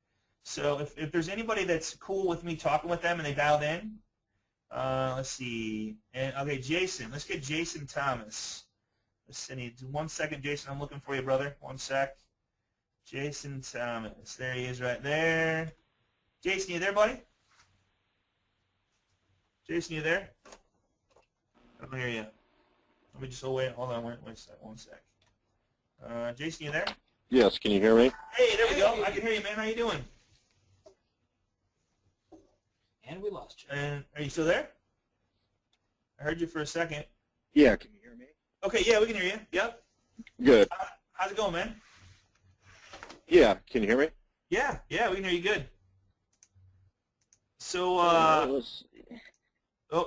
So if there's anybody that's cool with me talking with them and they dialed in, let's see. And okay, Jason, let's get Jason Thomas. Let's see. 1 second, Jason. I'm looking for you, brother. 1 sec. Jason Thomas. There he is, right there. Jason, you there, buddy? Jason, you there? I don't hear you. Let me just hold on, wait a sec, 1 sec. Jason, you there? Yes, can you hear me? Hey, there we go. I can hear you, man. How you doing? And we lost you. And are you still there? I heard you for a second. Yeah, can you hear me? Okay, yeah, we can hear you. Yep. Good. How's it going, man? Yeah, can you hear me? Yeah, we can hear you good. So, oh,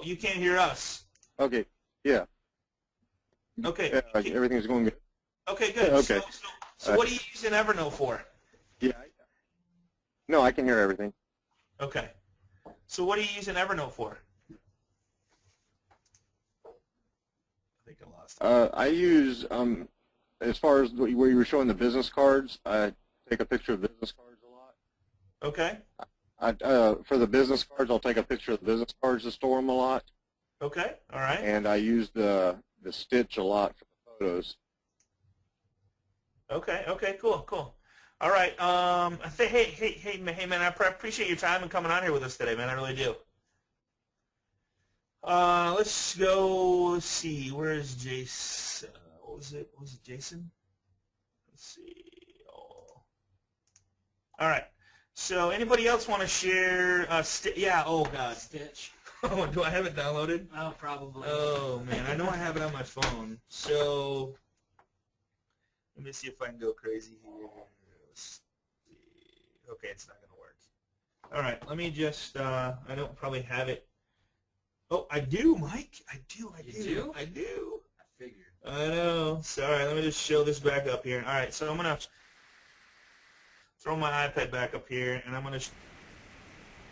you can't hear us. Okay, yeah. Okay. Yeah, everything's going good. Okay, good. Okay. So what are you using Evernote for? Yeah. No, I can hear everything. Okay. So what are you using Evernote for? I think I lost it. I use, as far as where you were showing the business cards, I take a picture of business cards a lot. Okay. For the business cards, I'll take a picture of the business cards to store them a lot. Okay, all right. And I use the stitch a lot for the photos. Okay, cool. All right. Hey, man, I appreciate your time and coming on here with us today, man. I really do. Let's go. Let's see. Where is Jason? What was it? Was it Jason? Let's see. Oh. All right. So, anybody else want to share? Yeah. Oh God. Stitch. Oh, do I have it downloaded? Oh, probably. Oh man, I know I have it on my phone. So, let me see if I can go crazy here. Let's see. Okay, it's not going to work. All right, let me just, I don't probably have it. Oh, I do, Mike. I do. You do? I do. I know. Sorry, let me just show this back up here. All right, so I'm going to throw my iPad back up here, and I'm going to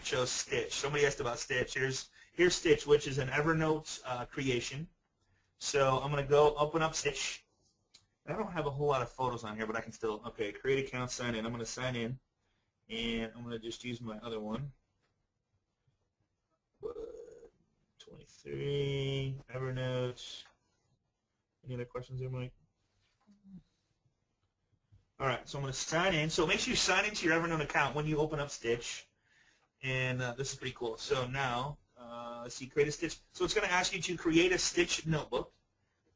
show Stitch. Somebody asked about Stitch. Here's Stitch, which is an Evernote creation. So I'm going to go open up Stitch. I don't have a whole lot of photos on here, but I can still, okay, create account, sign in. I'm going to sign in, and I'm going to just use my other one. 23, Evernote. Any other questions there, Mike? All right, so I'm going to sign in. So make sure you sign into your Evernote account when you open up Stitch. And this is pretty cool. So now, let's see, create a Stitch. So it's going to ask you to create a Stitch notebook.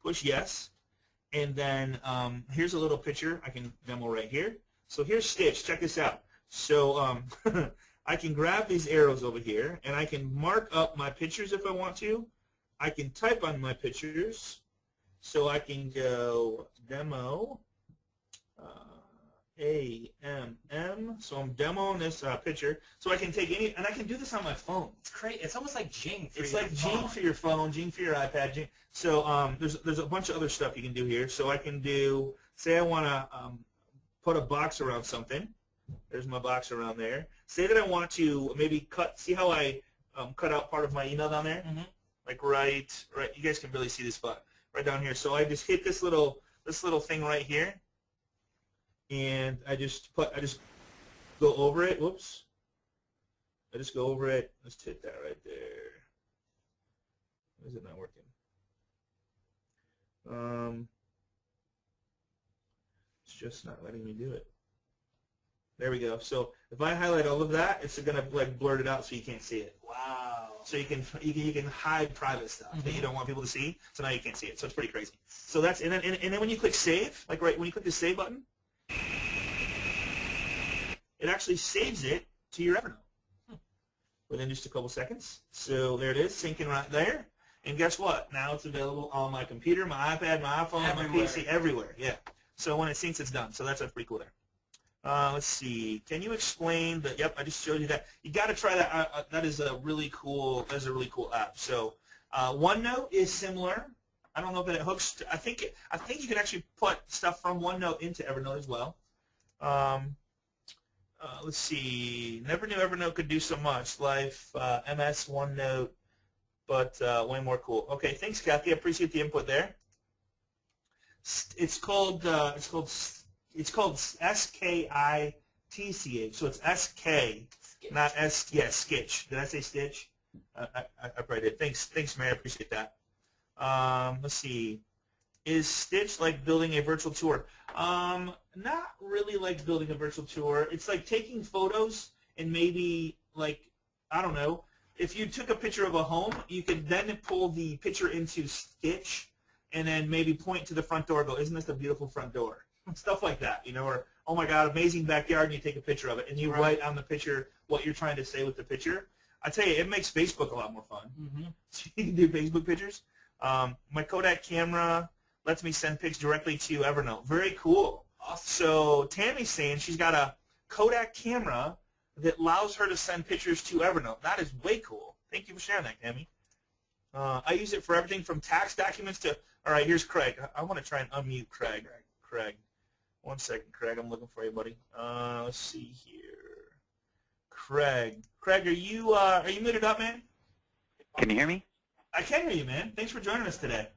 Push yes. And then here's a little picture I can demo right here. So here's Stitch. Check this out. So I can grab these arrows over here, and I can mark up my pictures if I want to. I can type on my pictures. So I can go demo AMM. So I'm demoing this picture. So I can take any, and I can do this on my phone. It's great. It's almost like Jing. It's like Jing for your phone, Jing for your iPad. Jing. So there's a bunch of other stuff you can do here. So I can do, say I want to put a box around something. There's my box around there. Say that I want to maybe cut. See how I cut out part of my email down there? Mm-hmm. Like right. You guys can barely see this spot right down here. So I just hit this little thing right here, and I just go over it. Whoops. I just go over it. Let's hit that right there. Why is it not working? It's just not letting me do it. There we go. So if I highlight all of that, it's going to like blurt it out so you can't see it. Wow. So you can hide private stuff that you don't want people to see. So now you can't see it. So it's pretty crazy. So that's and then when you click save, like right when you click the save button, it actually saves it to your Evernote within just a couple seconds. So there it is, syncing right there. And guess what? Now it's available on my computer, my iPad, my iPhone, my PC, everywhere. Yeah. So when it syncs, it's done. So that's pretty cool there. Let's see. Can you explain the? Yep, I just showed you that. You got to try that. That is a really cool. That is a really cool app. So OneNote is similar. I don't know if it hooks. I think you can actually put stuff from OneNote into Evernote as well. Let's see. Never knew Evernote could do so much. Life, MS, OneNote, but way more cool. Okay, thanks, Kathy. I appreciate the input there. It's called SKITCH. So it's SK, not S. Yeah, Skitch. Did I say Stitch? I probably did. Thanks, Mary. I appreciate that. Let's see. Is Stitch like building a virtual tour? Not really like building a virtual tour. It's like taking photos and maybe like, I don't know, if you took a picture of a home, you could then pull the picture into Stitch and then maybe point to the front door and go, isn't this a beautiful front door? Stuff like that, you know, or, oh my God, amazing backyard, and you take a picture of it, and you write on the picture what you're trying to say with the picture. I tell you, it makes Facebook a lot more fun. So you can do Facebook pictures. My Kodak camera lets me send pics directly to Evernote. Very cool. Awesome. So Tammy's saying she's got a Kodak camera that allows her to send pictures to Evernote. That is way cool. Thank you for sharing that, Tammy. I use it for everything from tax documents to, all right, here's Craig. I want to try and unmute Craig. Craig. 1 second, Craig. I'm looking for you, buddy. Let's see here. Craig. Craig, are you muted up, man? Can you hear me? I can hear you, man. Thanks for joining us today.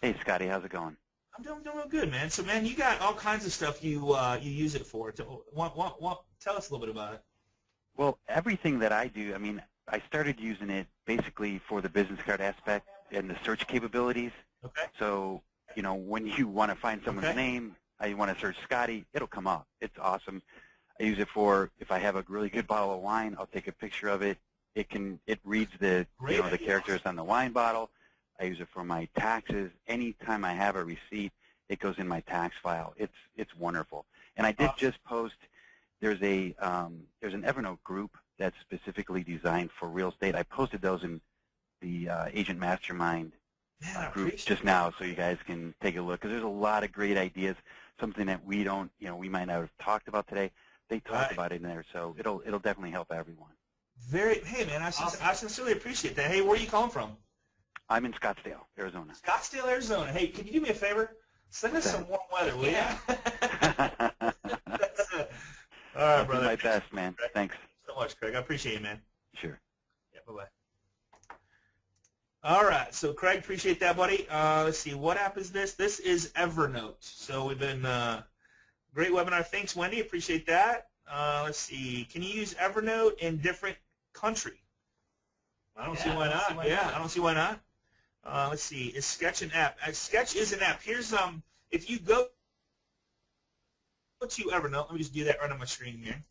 Hey, Scotty. How's it going? I'm doing real good, man. So, man, you got all kinds of stuff you use it for. Tell us a little bit about it. Well, everything that I do, I mean, I started using it basically for the business card aspect and the search capabilities. Okay. So, you know, when you want to find someone's name, you want to search Scotty, it'll come up. It's awesome. I use it for if I have a really good bottle of wine, I'll take a picture of it. It reads the the characters on the wine bottle. I use it for my taxes. Anytime I have a receipt, it goes in my tax file. It's wonderful. And I did just post. There's an Evernote group that's specifically designed for real estate. I posted those in the Agent Mastermind group just now, so you guys can take a look. Because there's a lot of great ideas. Something that we don't, we might not have talked about today. They talk about it in there, so it'll definitely help everyone. Hey man, I sincerely appreciate that. Hey, where are you calling from? I'm in Scottsdale, Arizona. Scottsdale, Arizona. Hey, can you do me a favor? Send us some warm weather, will Yeah. you? All right, I'll do brother. my best, man. Thanks. So much, Craig. I appreciate you, man. Sure. Yeah, bye-bye. All right, so Craig, appreciate that, buddy. Let's see, what app is this? This is Evernote. So we've been, great webinar. Thanks, Wendy. Appreciate that. Let's see, can you use Evernote in different country? I don't see why not. I don't see why not. Let's see, is Sketch an app? Sketch is an app. Here's, if you go to Evernote, let me just do that right on my screen here.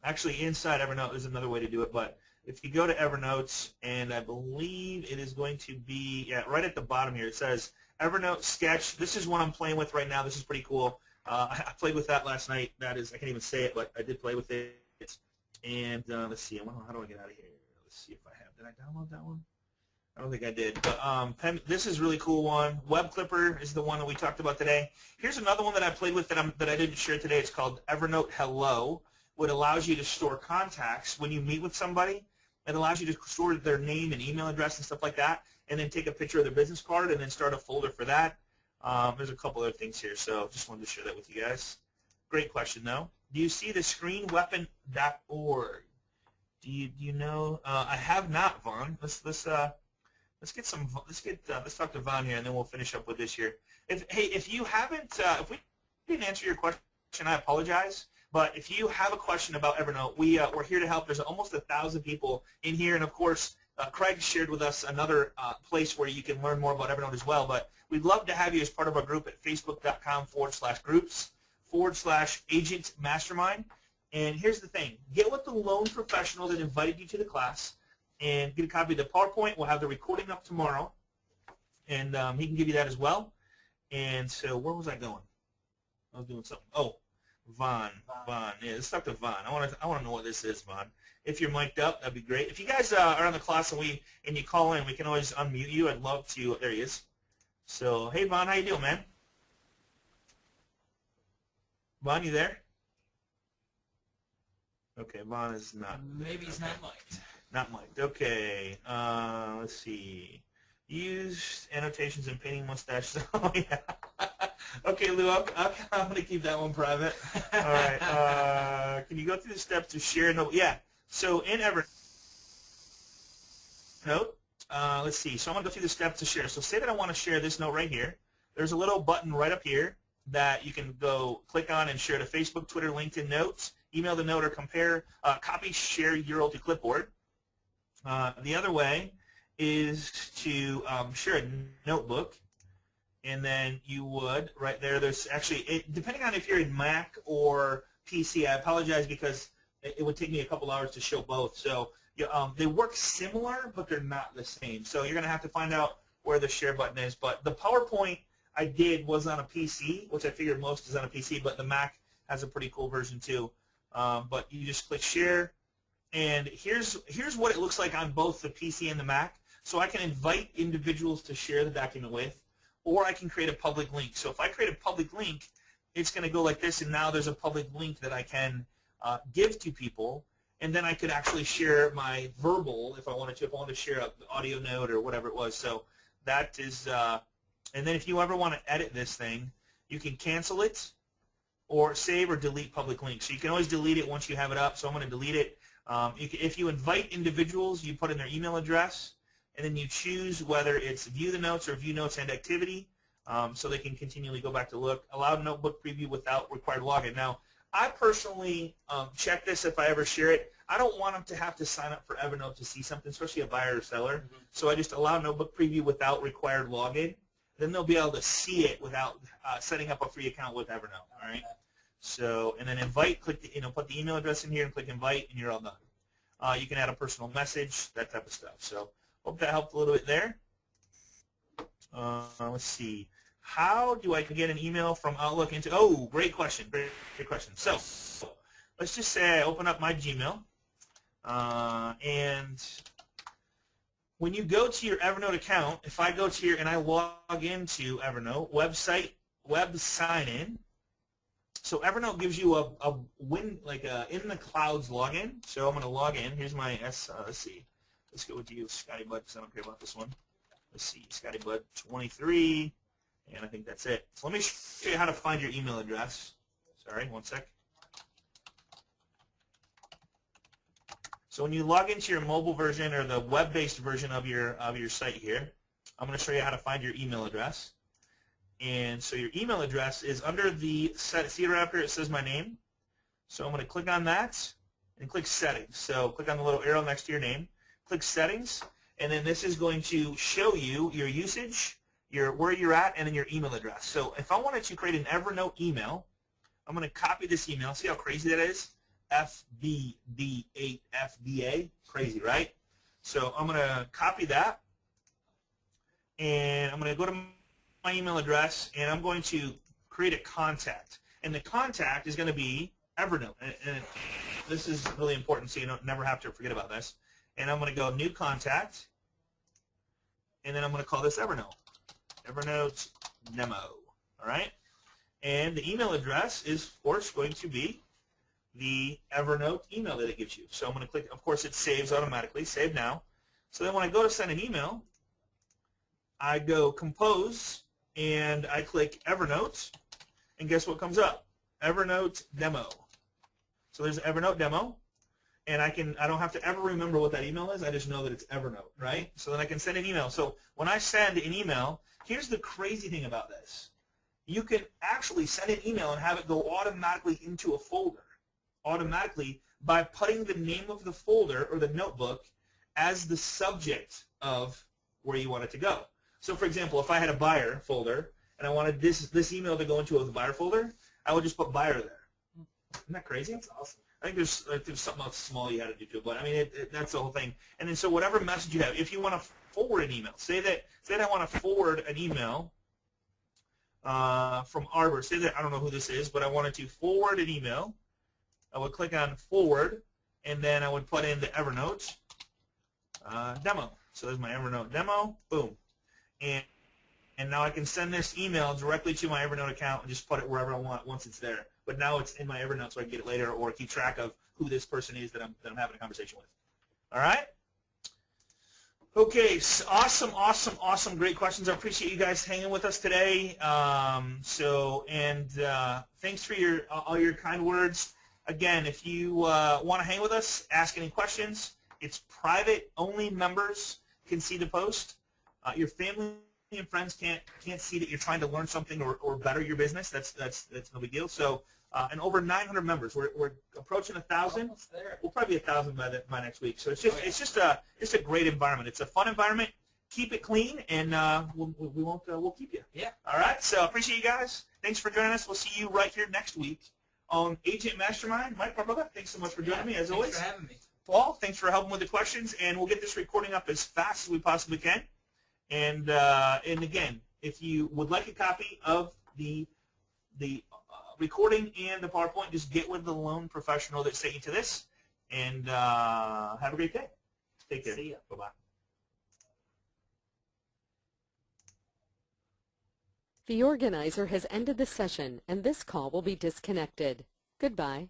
Actually, inside Evernote is another way to do it, but if you go to Evernote, and I believe it is going to be right at the bottom here, it says Evernote Sketch. This is one I'm playing with right now. This is pretty cool. I played with that last night. That is, I can't even say it, but I did play with it. And let's see, how do I get out of here? Let's see if I have. Did I download that one? I don't think I did. But this is a really cool one. Web Clipper is the one that we talked about today. Here's another one that I played with that I didn't share today. It's called Evernote Hello, which allows you to store contacts when you meet with somebody. It allows you to store their name and email address and stuff like that, and then take a picture of their business card and then start a folder for that. There's a couple other things here, so just wanted to share that with you guys. Great question, though. Do you see the screenweapon.org? Do you know? I have not, Vaughn. Let's talk to Vaughn here, and then we'll finish up with this here. If you haven't, if we didn't answer your question, I apologize. But if you have a question about Evernote, we're here to help. There's almost 1,000 people in here, and of course, Craig shared with us another place where you can learn more about Evernote as well. But we'd love to have you as part of our group at facebook.com/groups/agent mastermind. And here's the thing: get with the loan professional that invited you to the class, and get a copy of the PowerPoint. We'll have the recording up tomorrow, and he can give you that as well. And so, where was I going? I was doing something. Oh. Vaughn. Yeah, let's talk to Vaughn. I want to know what this is, Vaughn. If you're mic'd up, that'd be great. If you guys are on the class and you call in, we can always unmute you. I'd love to. There he is. So, hey, Vaughn, how you doing, man? Vaughn, you there? Okay, Vaughn is not. Maybe he's not mic'd. Not mic'd. Okay. Let's see. Use annotations and painting mustaches. Oh, yeah. Okay, Lou, I'm going to keep that one private. All right. Can you go through the steps to share a note? Yeah. So in Evernote, let's see. So I'm going to go through the steps to share. So say that I want to share this note right here. There's a little button right up here that you can go click on and share to Facebook, Twitter, LinkedIn Notes, email the note, or compare, copy, share URL to clipboard. The other way is to share a notebook. And then you would, right there, there's actually, depending on if you're in Mac or PC, I apologize because it would take me a couple hours to show both. So they work similar, but they're not the same. So you're going to have to find out where the share button is. But the PowerPoint I did was on a PC, which I figured most is on a PC, but the Mac has a pretty cool version too. But you just click share, and here's what it looks like on both the PC and the Mac. So I can invite individuals to share the document with, or I can create a public link. So if I create a public link, it's going to go like this, and now there's a public link that I can give to people, and then I could actually share my verbal if I wanted to. If I wanted to share an audio note or whatever it was. So that is, and then if you ever want to edit this thing, you can cancel it or save or delete public links. So you can always delete it once you have it up. So I'm going to delete it. If you invite individuals, you put in their email address, and then you choose whether it's view the notes or view notes and activity, so they can continually go back to look. Allow notebook preview without required login. Now, I personally check this if I ever share it. I don't want them to have to sign up for Evernote to see something, especially a buyer or seller. So I just allow notebook preview without required login. Then they'll be able to see it without setting up a free account with Evernote. All right. So, and then invite. Click the, put the email address in here and click invite, and you're all done. You can add a personal message, that type of stuff. So. Hope that helped a little bit there. Let's see. How do I get an email from Outlook into? Oh, great question. Great question. So let's just say I open up my Gmail, and when you go to your Evernote account, if I go to here and I log into Evernote web sign in. So Evernote gives you a in the clouds login. So I'm going to log in. Here's my let's see. Let's go with you, Scotty Bud, because I don't care about this one. Let's see, Scotty Bud 23, and I think that's it. So let me show you how to find your email address. Sorry, one sec. So when you log into your mobile version or the web-based version of your site here, I'm going to show you how to find your email address. And so your email address is under the see right up here, it says my name. So I'm going to click on that and click settings. So click on the little arrow next to your name, click settings, and then this is going to show you your usage, where you're at, and then your email address. So if I wanted to create an Evernote email, I'm going to copy this email. See how crazy that is? FBD8FDA. Crazy, right? So I'm going to copy that, and I'm going to go to my email address, and I'm going to create a contact. And the contact is going to be Evernote. And this is really important, so you don't never have to forget about this. And I'm going to go new contact, and then I'm going to call this Evernote. Evernote demo. All right? And the email address is, of course, going to be the Evernote email that it gives you. So I'm going to click, of course, it saves automatically. Save now. So then when I go to send an email, I go compose, and I click Evernote, and guess what comes up? Evernote demo. So there's Evernote demo, and I don't have to ever remember what that email is. I just know that it's Evernote, right? So then I can send an email. So when I send an email, here's the crazy thing about this. You can actually send an email and have it go automatically into a folder, automatically by putting the name of the folder or the notebook as the subject of where you want it to go. So for example, if I had a buyer folder and I wanted this email to go into a buyer folder, I would just put buyer there. Isn't that crazy? That's awesome. I think there's something else small you had to do too, but I mean that's the whole thing. And then so whatever message you have, if you want to forward an email, say that I want to forward an email from Arbor. Say that I don't know who this is, but I wanted to forward an email. I would click on forward, and then I would put in the Evernote demo. So there's my Evernote demo. Boom. And now I can send this email directly to my Evernote account and just put it wherever I want once it's there. But now it's in my Evernote so I can get it later or keep track of who this person is that I'm having a conversation with. All right? Okay, so awesome, great questions. I appreciate you guys hanging with us today. Thanks for all your kind words. Again, if you want to hang with us, ask any questions. It's private. Only members can see the post. Your family and friends can't see that you're trying to learn something or better your business. That's no big deal. So, and over 900 members. We're approaching 1,000. Almost there. We'll probably be 1,000 by next week. So it's just a great environment. It's a fun environment. Keep it clean, and we'll keep you. Yeah. All right. So appreciate you guys. Thanks for joining us. We'll see you right here next week on Agent Mastermind. Mike Barboga, thanks so much for joining me as always. Thanks for having me. Paul, thanks for helping with the questions, and we'll get this recording up as fast as we possibly can. And again, if you would like a copy of the recording and the PowerPoint, just get with the loan professional that sent you to this. And have a great day. Take care. See ya. Bye-bye. The organizer has ended the session, and this call will be disconnected. Goodbye.